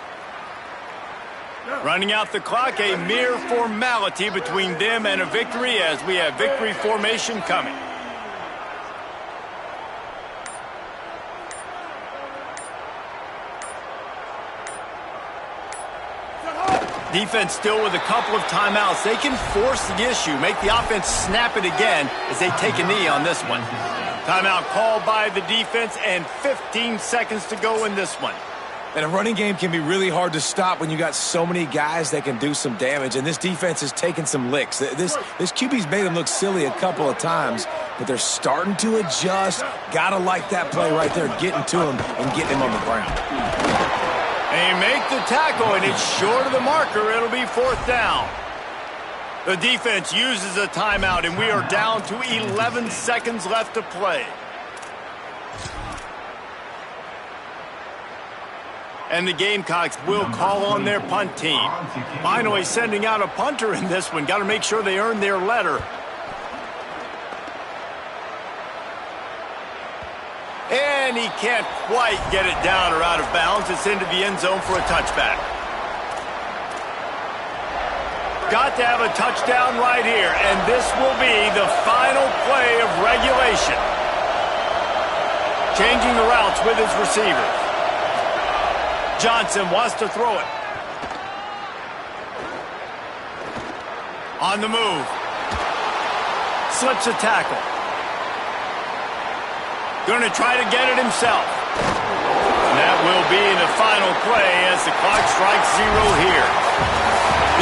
Speaker 1: Running out the clock, a mere formality between them and a victory as we have victory formation coming. Defense still with a couple of timeouts. They can force the issue, make the offense snap it again as they take a knee on this one. Timeout called by the defense and 15 seconds to go in this one.
Speaker 4: And a running game can be really hard to stop when you got so many guys that can do some damage. And this defense has taken some licks. This QB's made them look silly a couple of times, but they're starting to adjust. Gotta like that play right there, getting to him and getting him on the ground.
Speaker 1: They make the tackle, and it's short of the marker. It'll be fourth down. The defense uses a timeout, and we are down to 11 seconds left to play. And the Gamecocks will call on their punt team. Finally sending out a punter in this one. Got to make sure they earn their letter. And he can't quite get it down or out of bounds. It's into the end zone for a touchback. Got to have a touchdown right here, and this will be the final play of regulation. Changing the routes with his receivers. Johnson wants to throw it. On the move. Slips a tackle. Going to try to get it himself. And that will be the final play as the clock strikes zero here.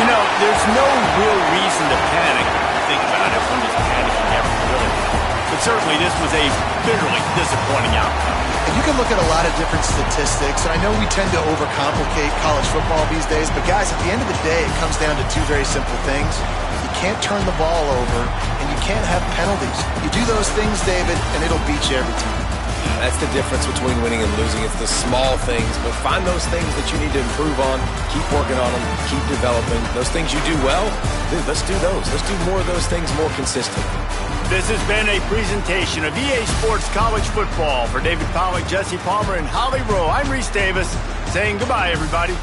Speaker 1: You know, there's no real reason to panic if you think about it. One is panicking ever really. But certainly this was a bitterly disappointing outcome.
Speaker 3: And you can look at a lot of different statistics, and I know we tend to overcomplicate college football these days, but guys, at the end of the day, it comes down to two very simple things. You can't turn the ball over, and you can't have penalties. You do those things, David, and it'll beat you every time.
Speaker 4: That's the difference between winning and losing. It's the small things, but find those things that you need to improve on, keep working on them, keep developing. Those things you do well, dude, let's do those. Let's do more of those things more consistently.
Speaker 1: This has been a presentation of EA Sports College Football. For David Pollack, Jesse Palmer, and Holly Rowe, I'm Reese Davis, saying goodbye, everybody.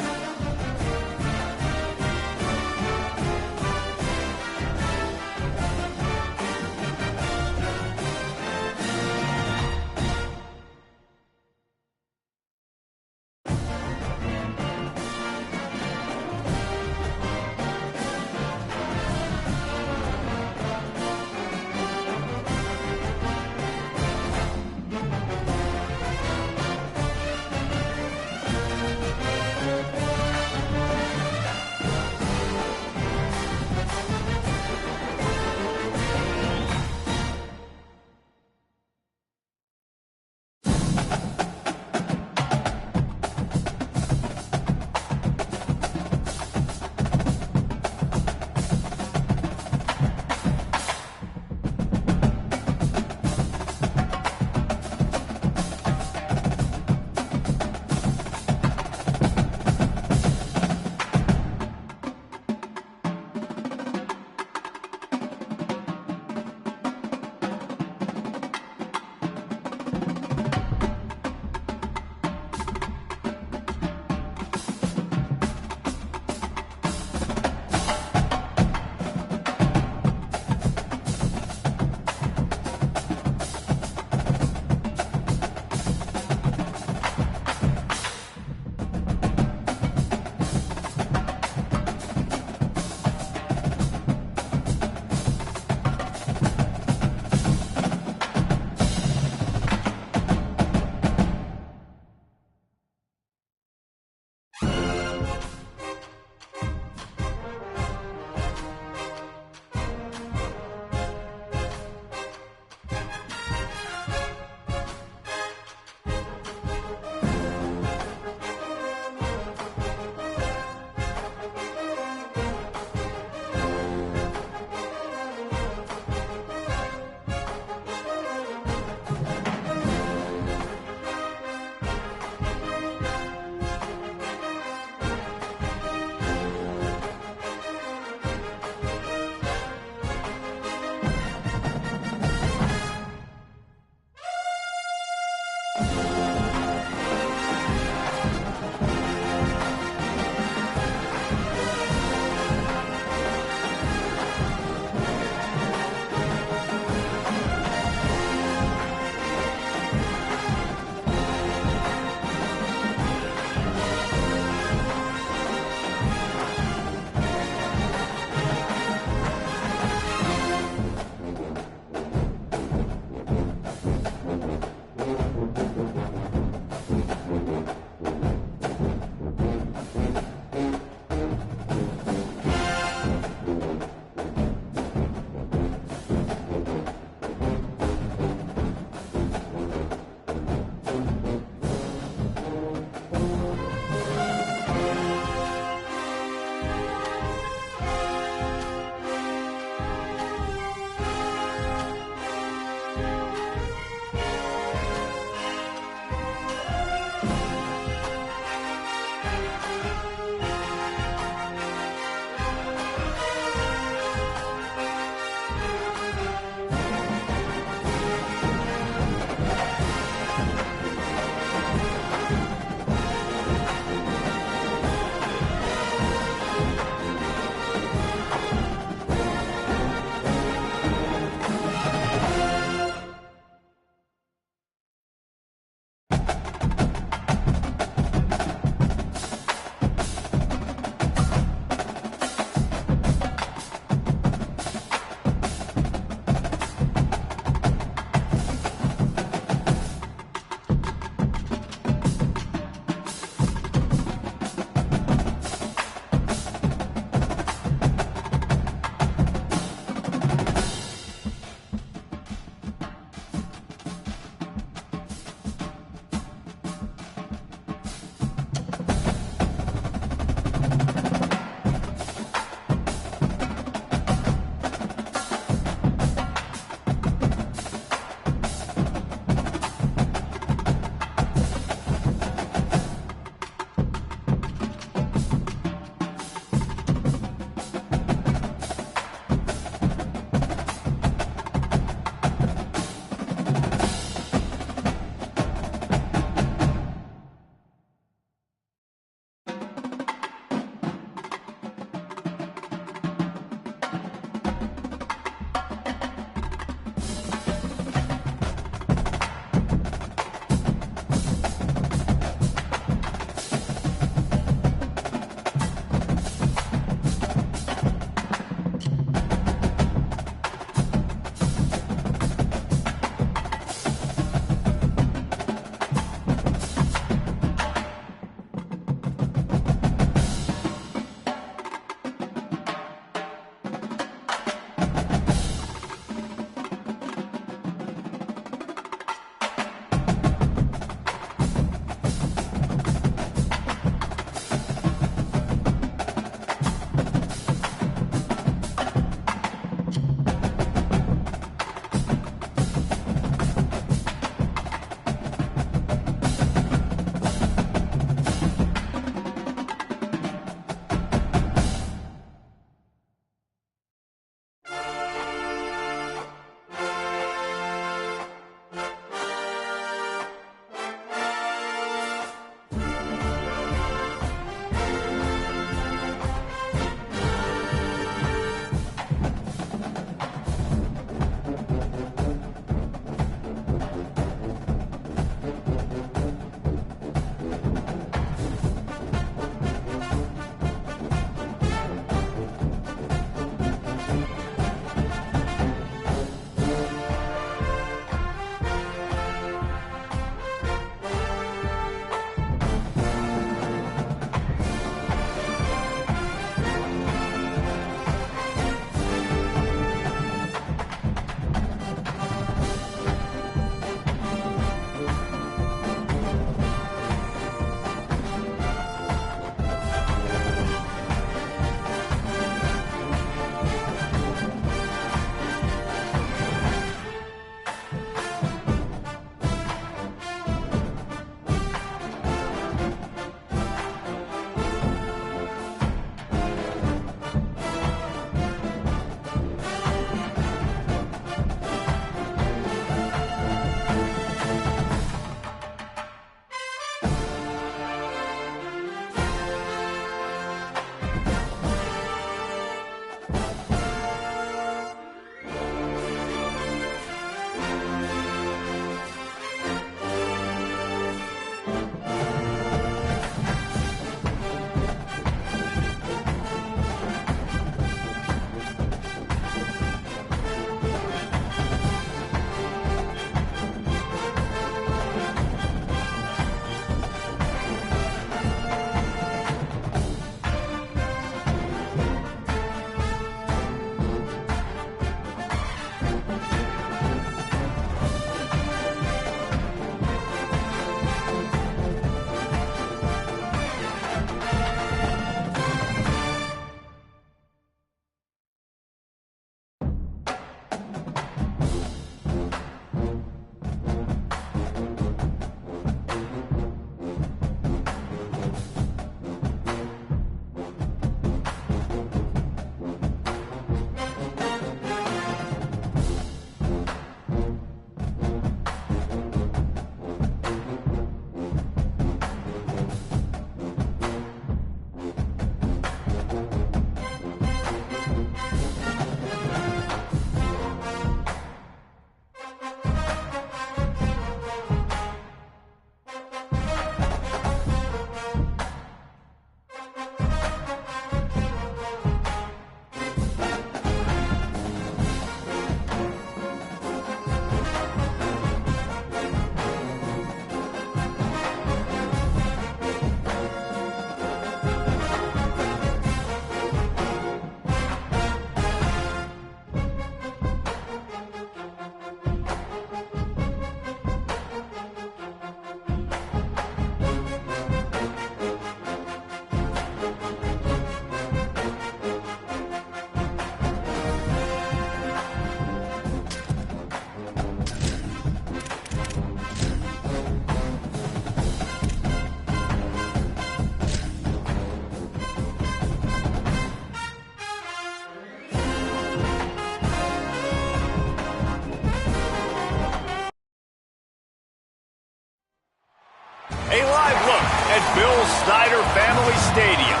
Speaker 1: Bill Snyder Family Stadium.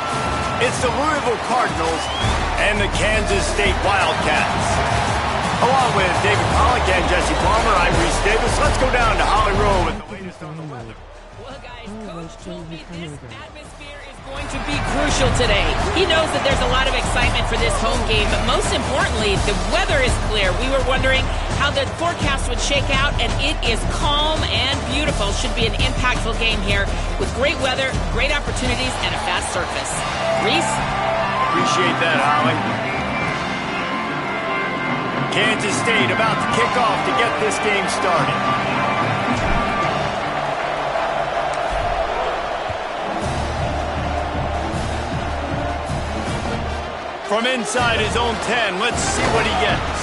Speaker 1: It's the Louisville Cardinals and the Kansas State Wildcats. Along with David Pollack and Jesse Palmer, I'm Reese Davis. Let's go down to Holly Rowe with the latest on the weather.
Speaker 2: Well, guys, Coach told me this atmosphere is going to be crucial today. He knows that there's a lot of excitement for this home game, but most importantly, the weather is clear. We were wondering how the forecast would shake out, and it is calm and beautiful. Should be an impactful game here with great weather, great opportunities, and a fast surface. Reese?
Speaker 1: Appreciate that, Holly. Kansas State about to kick off to get this game started. From inside his own 10, let's see what he gets.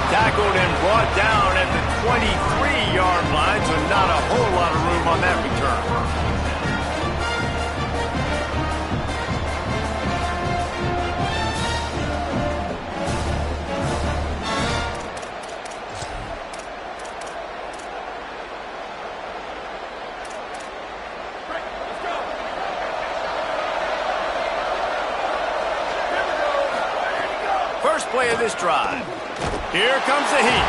Speaker 1: Tackled and brought down at the 23-yard line, so not a whole lot of room on that return. First play of this drive. Here comes the heat.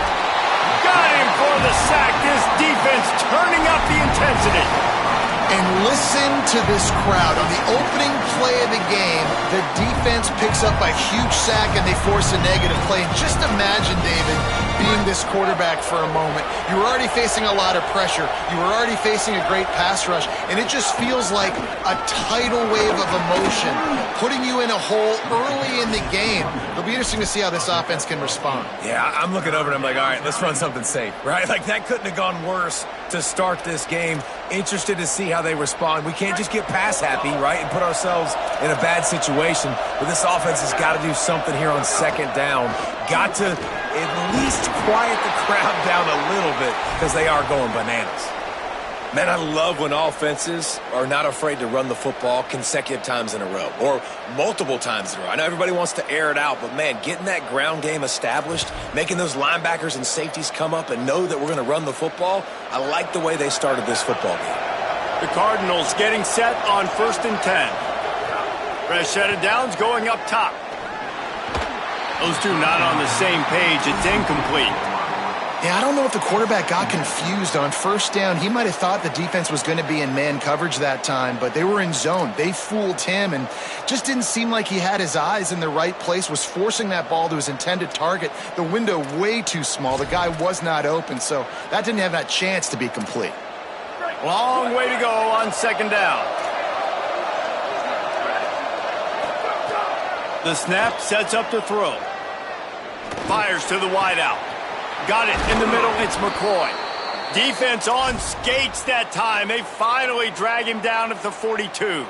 Speaker 1: Got him for the sack. This defense turning up the intensity.
Speaker 3: And listen to this crowd. On the opening play of the game, the defense picks up a huge sack and they force a negative play. And just imagine, David, being this quarterback for a moment. You were already facing a lot of pressure. You were already facing a great pass rush. And it just feels like a tidal wave of emotion, putting you in a hole early in the game. It'll be interesting to see how this offense can respond.
Speaker 4: Yeah, I'm looking over and I'm like, all right, let's run something safe, right? Like, that couldn't have gone worse to start this game. Interested to see how they respond. We can't just get pass happy, right, and put ourselves in a bad situation. But this offense has got to do something here on second down. Got to at least quiet the crowd down a little bit because they are going bananas. Man, I love when offenses are not afraid to run the football consecutive times in a row or multiple times in a row. I know everybody wants to air it out, but, man, getting that ground game established, making those linebackers and safeties come up and know that we're going to run the football, I like the way they started this football game.
Speaker 1: The Cardinals getting set on 1st and 10. Fresh set of downs going up top. Those two not on the same page. It's incomplete.
Speaker 3: Yeah, I don't know if the quarterback got confused on 1st down. He might have thought the defense was going to be in man coverage that time, but they were in zone. They fooled him and just didn't seem like he had his eyes in the right place, was forcing that ball to his intended target. The window way too small. The guy was not open, so that didn't have that chance to be complete.
Speaker 1: Long way to go on 2nd down. The snap sets up to throw. Fires to the wideout. Got it in the middle. It's McCoy. Defense on skates that time. They finally drag him down at the 42.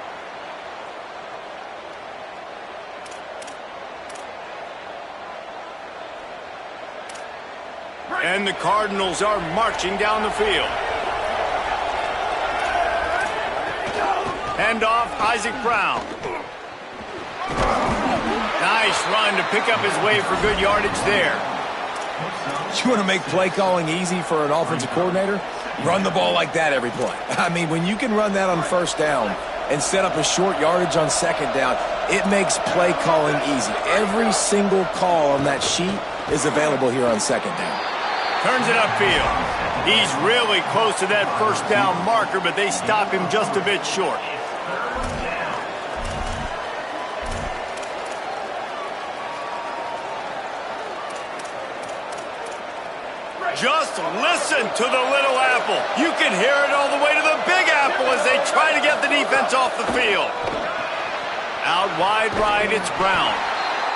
Speaker 1: And the Cardinals are marching down the field. Hand off, Isaac Brown. Nice run to pick up his way for good yardage there.
Speaker 4: You want to make play calling easy for an offensive coordinator? Run the ball like that every play. I mean, when you can run that on 1st down and set up a short yardage on 2nd down, it makes play calling easy. Every single call on that sheet is available here on 2nd down.
Speaker 1: Turns it upfield. He's really close to that 1st down marker, but they stop him just a bit short. Just listen to the Little Apple. You can hear it all the way to the Big Apple as they try to get the defense off the field. Out wide right, it's Brown.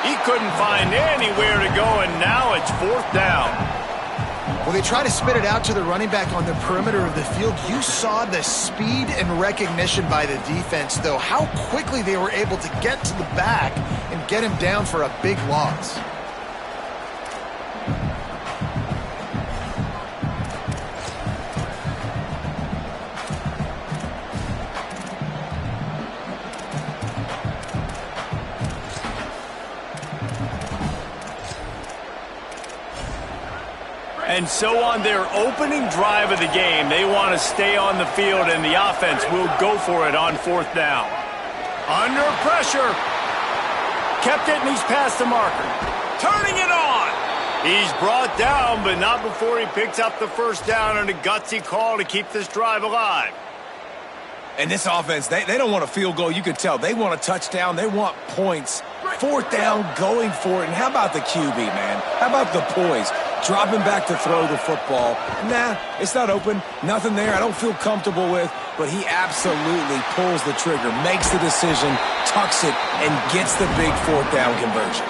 Speaker 1: He couldn't find anywhere to go, and now it's 4th down.
Speaker 3: Well, they try to spit it out to the running back on the perimeter of the field. You saw the speed and recognition by the defense, though, how quickly they were able to get to the back and get him down for a big loss.
Speaker 1: And so on their opening drive of the game, they want to stay on the field, and the offense will go for it on 4th down. Under pressure. Kept it, and he's past the marker. Turning it on. He's brought down, but not before he picks up the 1st down on a gutsy call to keep this drive alive.
Speaker 4: And this offense, they don't want a field goal. You can tell. They want a touchdown. They want points. 4th down, going for it. And how about the QB, man? How about the poise? Dropping back to throw the football. Nah, it's not open. Nothing there I don't feel comfortable with. But he absolutely pulls the trigger, makes the decision, tucks it, and gets the big 4th down conversion.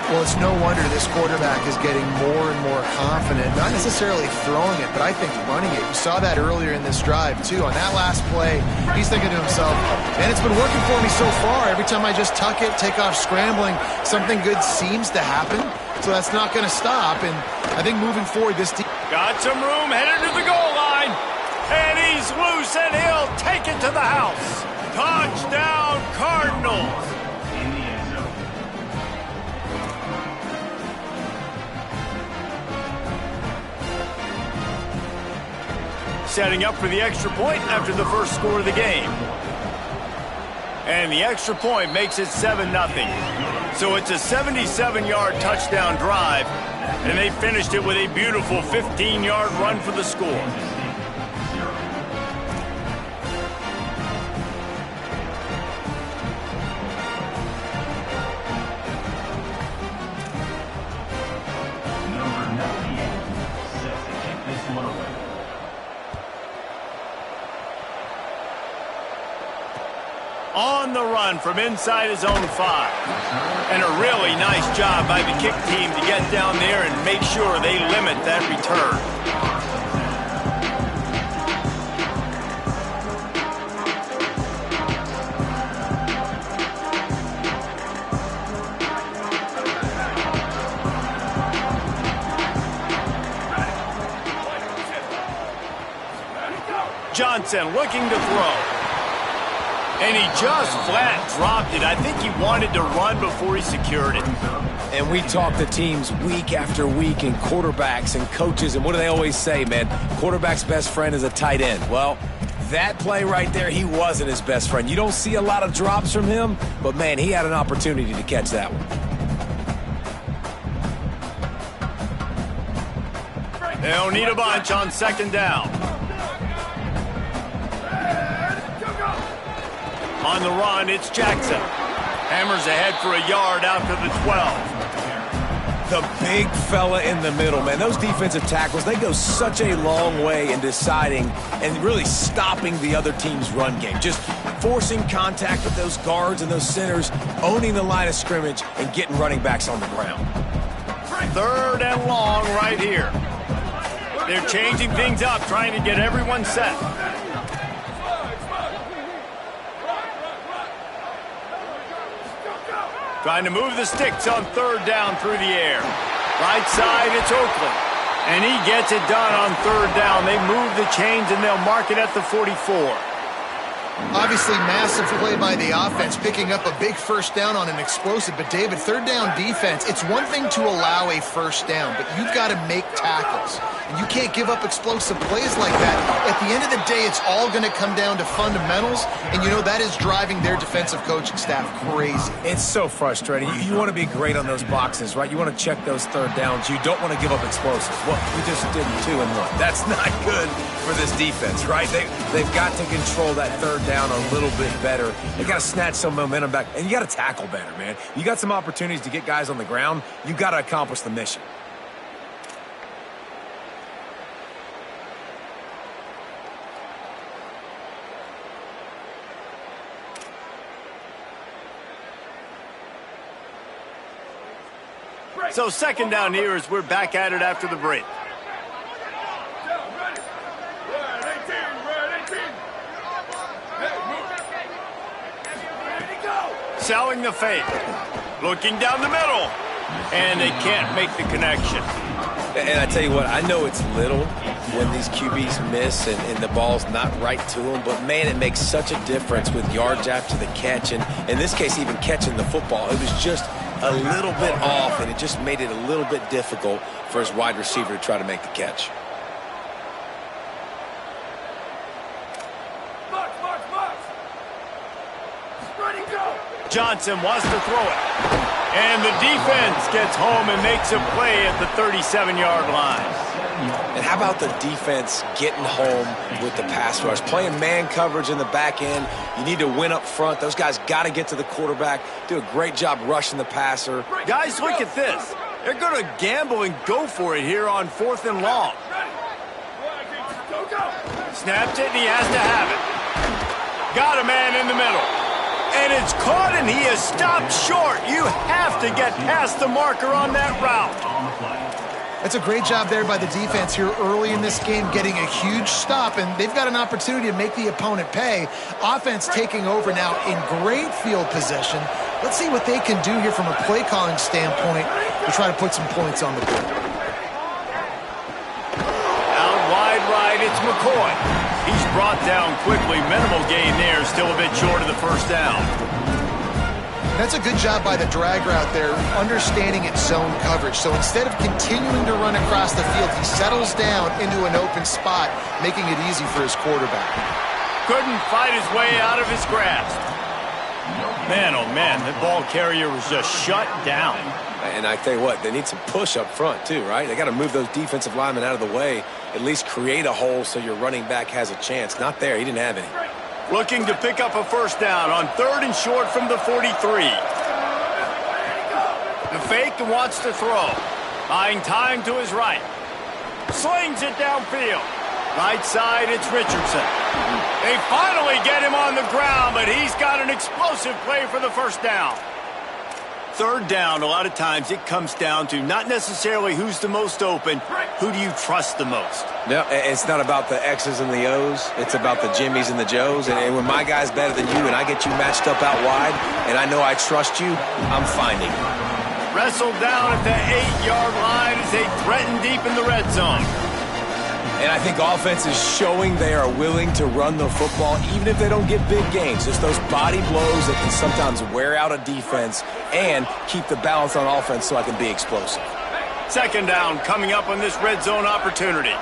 Speaker 3: Well, it's no wonder this quarterback is getting more and more confident, not necessarily throwing it, but I think running it. You saw that earlier in this drive, too. On that last play, he's thinking to himself, man, it's been working for me so far. Every time I just tuck it, take off scrambling, something good seems to happen. So that's not going to stop, and I think moving forward, this team...
Speaker 1: Got some room, headed to the goal line. And he's loose, and he'll take it to the house. Touchdown, Cardinals. Setting up for the extra point after the first score of the game. And the extra point makes it 7-0. So it's a 77-yard touchdown drive, and they finished it with a beautiful 15-yard run for the score. On the run from inside his own 5. And a really nice job by the kick team to get down there and make sure they limit that return. Johnson looking to throw. And he just flat dropped it. I think he wanted to run before he secured it.
Speaker 4: And we talk to teams week after week, and quarterbacks and coaches, and what do they always say, man? Quarterback's best friend is a tight end. Well, that play right there, he wasn't his best friend. You don't see a lot of drops from him, but, man, he had an opportunity to catch that one.
Speaker 1: They'll need a bunch on 2nd down. On the run, it's Jackson. Hammers ahead for a yard out to the 12.
Speaker 4: The big fella in the middle, man. Those defensive tackles, they go such a long way in deciding and really stopping the other team's run game. Just forcing contact with those guards and those centers, owning the line of scrimmage, and getting running backs on the ground.
Speaker 1: 3rd and long right here. They're changing things up, trying to get everyone set. Trying to move the sticks on 3rd down through the air. Right side, it's Oakland. And he gets it done on 3rd down. They move the chains, and they'll mark it at the 44.
Speaker 3: Obviously, massive play by the offense, picking up a big 1st down on an explosive. But, David, 3rd down defense, it's one thing to allow a 1st down, but you've got to make tackles. And you can't give up explosive plays like that. At the end of the day, it's all going to come down to fundamentals, and, you know, that is driving their defensive coaching staff crazy.
Speaker 4: It's so frustrating. You want to be great on those boxes, right? You want to check those 3rd downs. You don't want to give up explosives. Well, we just did 2 and 1. That's not good for this defense, right? They've got to control that 3rd down a little bit better. They got to snatch some momentum back, and you got to tackle better, man. You got some opportunities to get guys on the ground. You got to accomplish the mission.
Speaker 1: So 2nd down here as we're back at it after the break. Selling the fake. Looking down the middle. And they can't make the connection.
Speaker 4: And I tell you what, I know it's little when these QBs miss and the ball's not right to them, but, man, it makes such a difference with yards after the catch. And in this case, even catching the football, it was just a little bit off, and it just made it a little bit difficult for his wide receiver to try to make the catch.
Speaker 1: Johnson wants to throw it. And the defense gets home and makes a play at the 37-yard line.
Speaker 4: And how about the defense getting home with the pass rush? Playing man coverage in the back end. You need to win up front. Those guys got to get to the quarterback. Do a great job rushing the passer.
Speaker 1: Guys, look at this. They're going to gamble and go for it here on 4th and long. Snaps it, and he has to have it. Got a man in the middle. And it's caught, and he is stopped short. You have to get past the marker on that route.
Speaker 3: That's a great job there by the defense here early in this game, getting a huge stop, and they've got an opportunity to make the opponent pay. Offense taking over now in great field position. Let's see what they can do here from a play calling standpoint to try to put some points on the board.
Speaker 1: Out wide right, it's McCoy. He's brought down quickly. Minimal gain there, still a bit short of the first down.
Speaker 3: That's a good job by the drag route there, understanding its zone coverage. So instead of continuing to run across the field, he settles down into an open spot, making it easy for his quarterback.
Speaker 1: Couldn't fight his way out of his grasp. Man, oh man, the ball carrier was just shut down.
Speaker 4: And I tell you what, they need some push up front too, right? They got to move those defensive linemen out of the way, at least create a hole so your running back has a chance. Not there. He didn't have any.
Speaker 1: Looking to pick up a first down on 3rd and short from the 43. The fake wants to throw. Buying time to his right. Slings it downfield. Right side, it's Richardson. They finally get him on the ground, but he's got an explosive play for the first down. 3rd down, a lot of times it comes down to not necessarily who's the most open, who do you trust the most?
Speaker 4: No, it's not about the X's and the O's. It's about the Jimmys and the Joes. And when my guy's better than you and I get you matched up out wide and I know I trust you, I'm finding you.
Speaker 1: Wrestled down at the 8-yard line as they threaten deep in the red zone.
Speaker 4: And I think offense is showing they are willing to run the football, even if they don't get big gains. Just those body blows that can sometimes wear out a defense and keep the balance on offense so I can be explosive.
Speaker 1: 2nd down coming up on this red zone opportunity.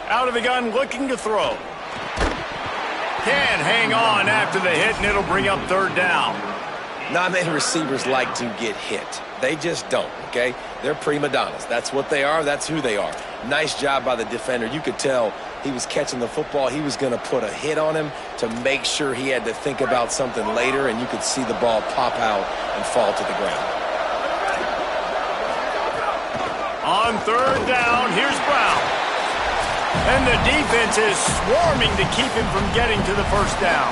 Speaker 1: Out of the gun, looking to throw. Can't hang on after the hit, and it'll bring up 3rd down.
Speaker 4: Not many receivers like to get hit. They just don't, okay? They're prima donnas. That's what they are. That's who they are. Nice job by the defender. You could tell he was catching the football. He was going to put a hit on him to make sure he had to think about something later, and you could see the ball pop out and fall to the ground.
Speaker 1: On 3rd down, here's Brown. And the defense is swarming to keep him from getting to the first down.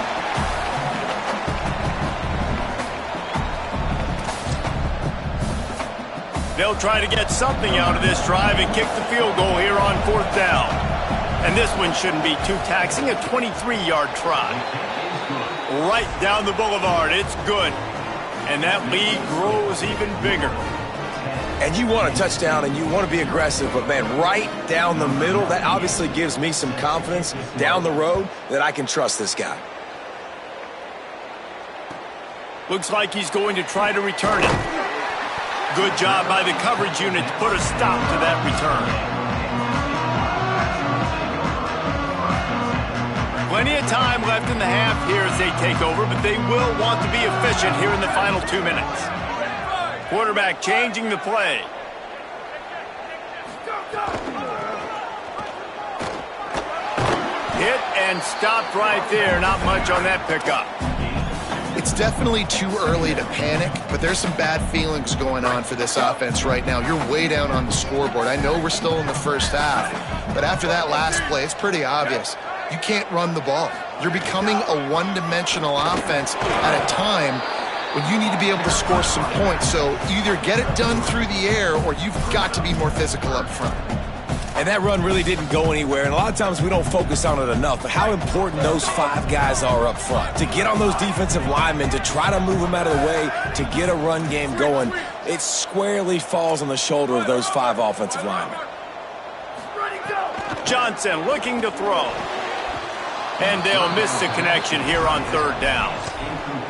Speaker 1: They'll try to get something out of this drive and kick the field goal here on 4th down. And this one shouldn't be too taxing, a 23-yard try. Right down the boulevard, it's good. And that lead grows even bigger.
Speaker 4: And you want a touchdown and you want to be aggressive, but man, right down the middle, that obviously gives me some confidence down the road that I can trust this guy.
Speaker 1: Looks like he's going to try to return it. Good job by the coverage unit to put a stop to that return. Plenty of time left in the half here as they take over, but they will want to be efficient here in the final 2 minutes. Quarterback changing the play. Hit and stopped right there. Not much on that pickup.
Speaker 3: It's definitely too early to panic, but there's some bad feelings going on for this offense right now. You're way down on the scoreboard. I know we're still in the first half, but after that last play, it's pretty obvious. You can't run the ball. You're becoming a one-dimensional offense at a time when you need to be able to score some points. So either get it done through the air or you've got to be more physical up front.
Speaker 4: And that run really didn't go anywhere, and a lot of times we don't focus on it enough, but how important those 5 guys are up front. To get on those defensive linemen, to try to move them out of the way, to get a run game going, it squarely falls on the shoulder of those 5 offensive linemen.
Speaker 1: Johnson looking to throw. And they'll miss the connection here on third down.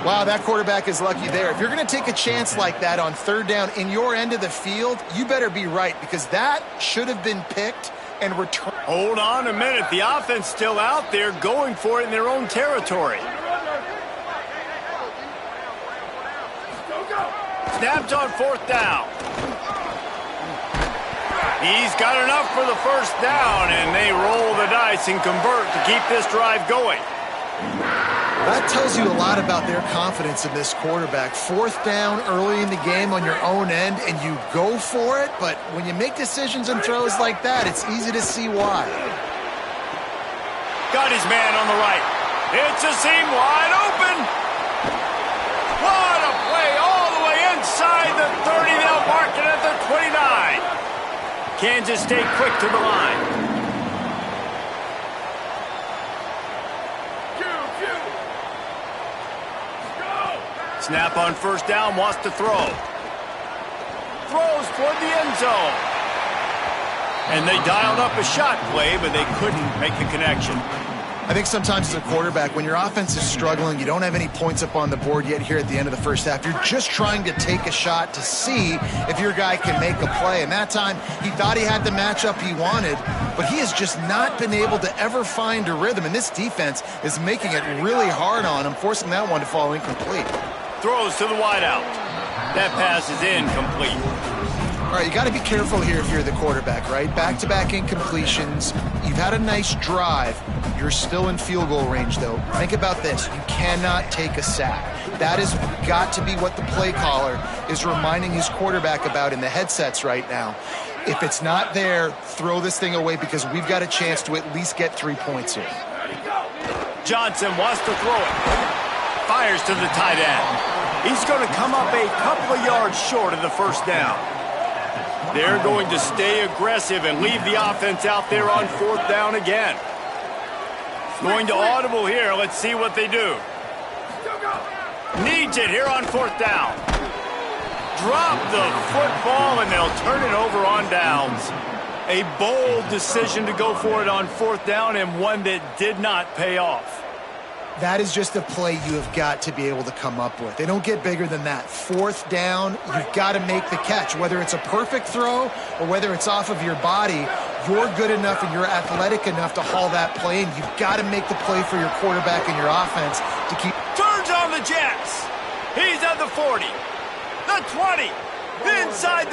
Speaker 3: Wow, that quarterback is lucky there. If you're going to take a chance like that on third down in your end of the field, you better be right, because that should have been picked and returned.
Speaker 1: Hold on a minute. The offense still out there going for it in their own territory. Snapped on fourth down. He's got enough for the first down, and they roll the dice and convert to keep this drive going.
Speaker 3: That tells you a lot about their confidence in this quarterback. Fourth down early in the game on your own end, and you go for it, but when you make decisions and throws like that, it's easy to see why.
Speaker 1: Got his man on the right. It's a seam wide open. What a play all the way inside the 30. They'll mark it at the 29. Kansas State quick to the line. Snap on first down, wants to throw. Throws toward the end zone. And they dialed up a shot play, but they couldn't make the connection.
Speaker 3: I think sometimes as a quarterback, when your offense is struggling, you don't have any points up on the board yet here at the end of the first half. You're just trying to take a shot to see if your guy can make a play. And that time, he thought he had the matchup he wanted, but he has just not been able to ever find a rhythm. And this defense is making it really hard on him, forcing that one to fall incomplete.
Speaker 1: Throws to the wideout. That pass is incomplete.
Speaker 3: All right, you got to be careful here if you're the quarterback, right? Back-to-back incompletions. You've had a nice drive. You're still in field goal range, though. Think about this. You cannot take a sack. That has got to be what the play caller is reminding his quarterback about in the headsets right now. If it's not there, throw this thing away, because we've got a chance to at least get 3 points here.
Speaker 1: Johnson wants to throw it. Fires to the tight end. He's going to come up a couple of yards short of the first down. They're going to stay aggressive and leave the offense out there on fourth down again. Going to audible here. Let's see what they do. Needs it here on fourth down. Drop the football, and they'll turn it over on downs. A bold decision to go for it on fourth down, and one that did not pay off.
Speaker 3: That is just a play you have got to be able to come up with. They don't get bigger than that. Fourth down, you've got to make the catch. Whether it's a perfect throw or whether it's off of your body, you're good enough and you're athletic enough to haul that play, and you've got to make the play for your quarterback and your offense to keep.
Speaker 1: Turns on the Jets. He's at the 40, the 20, inside the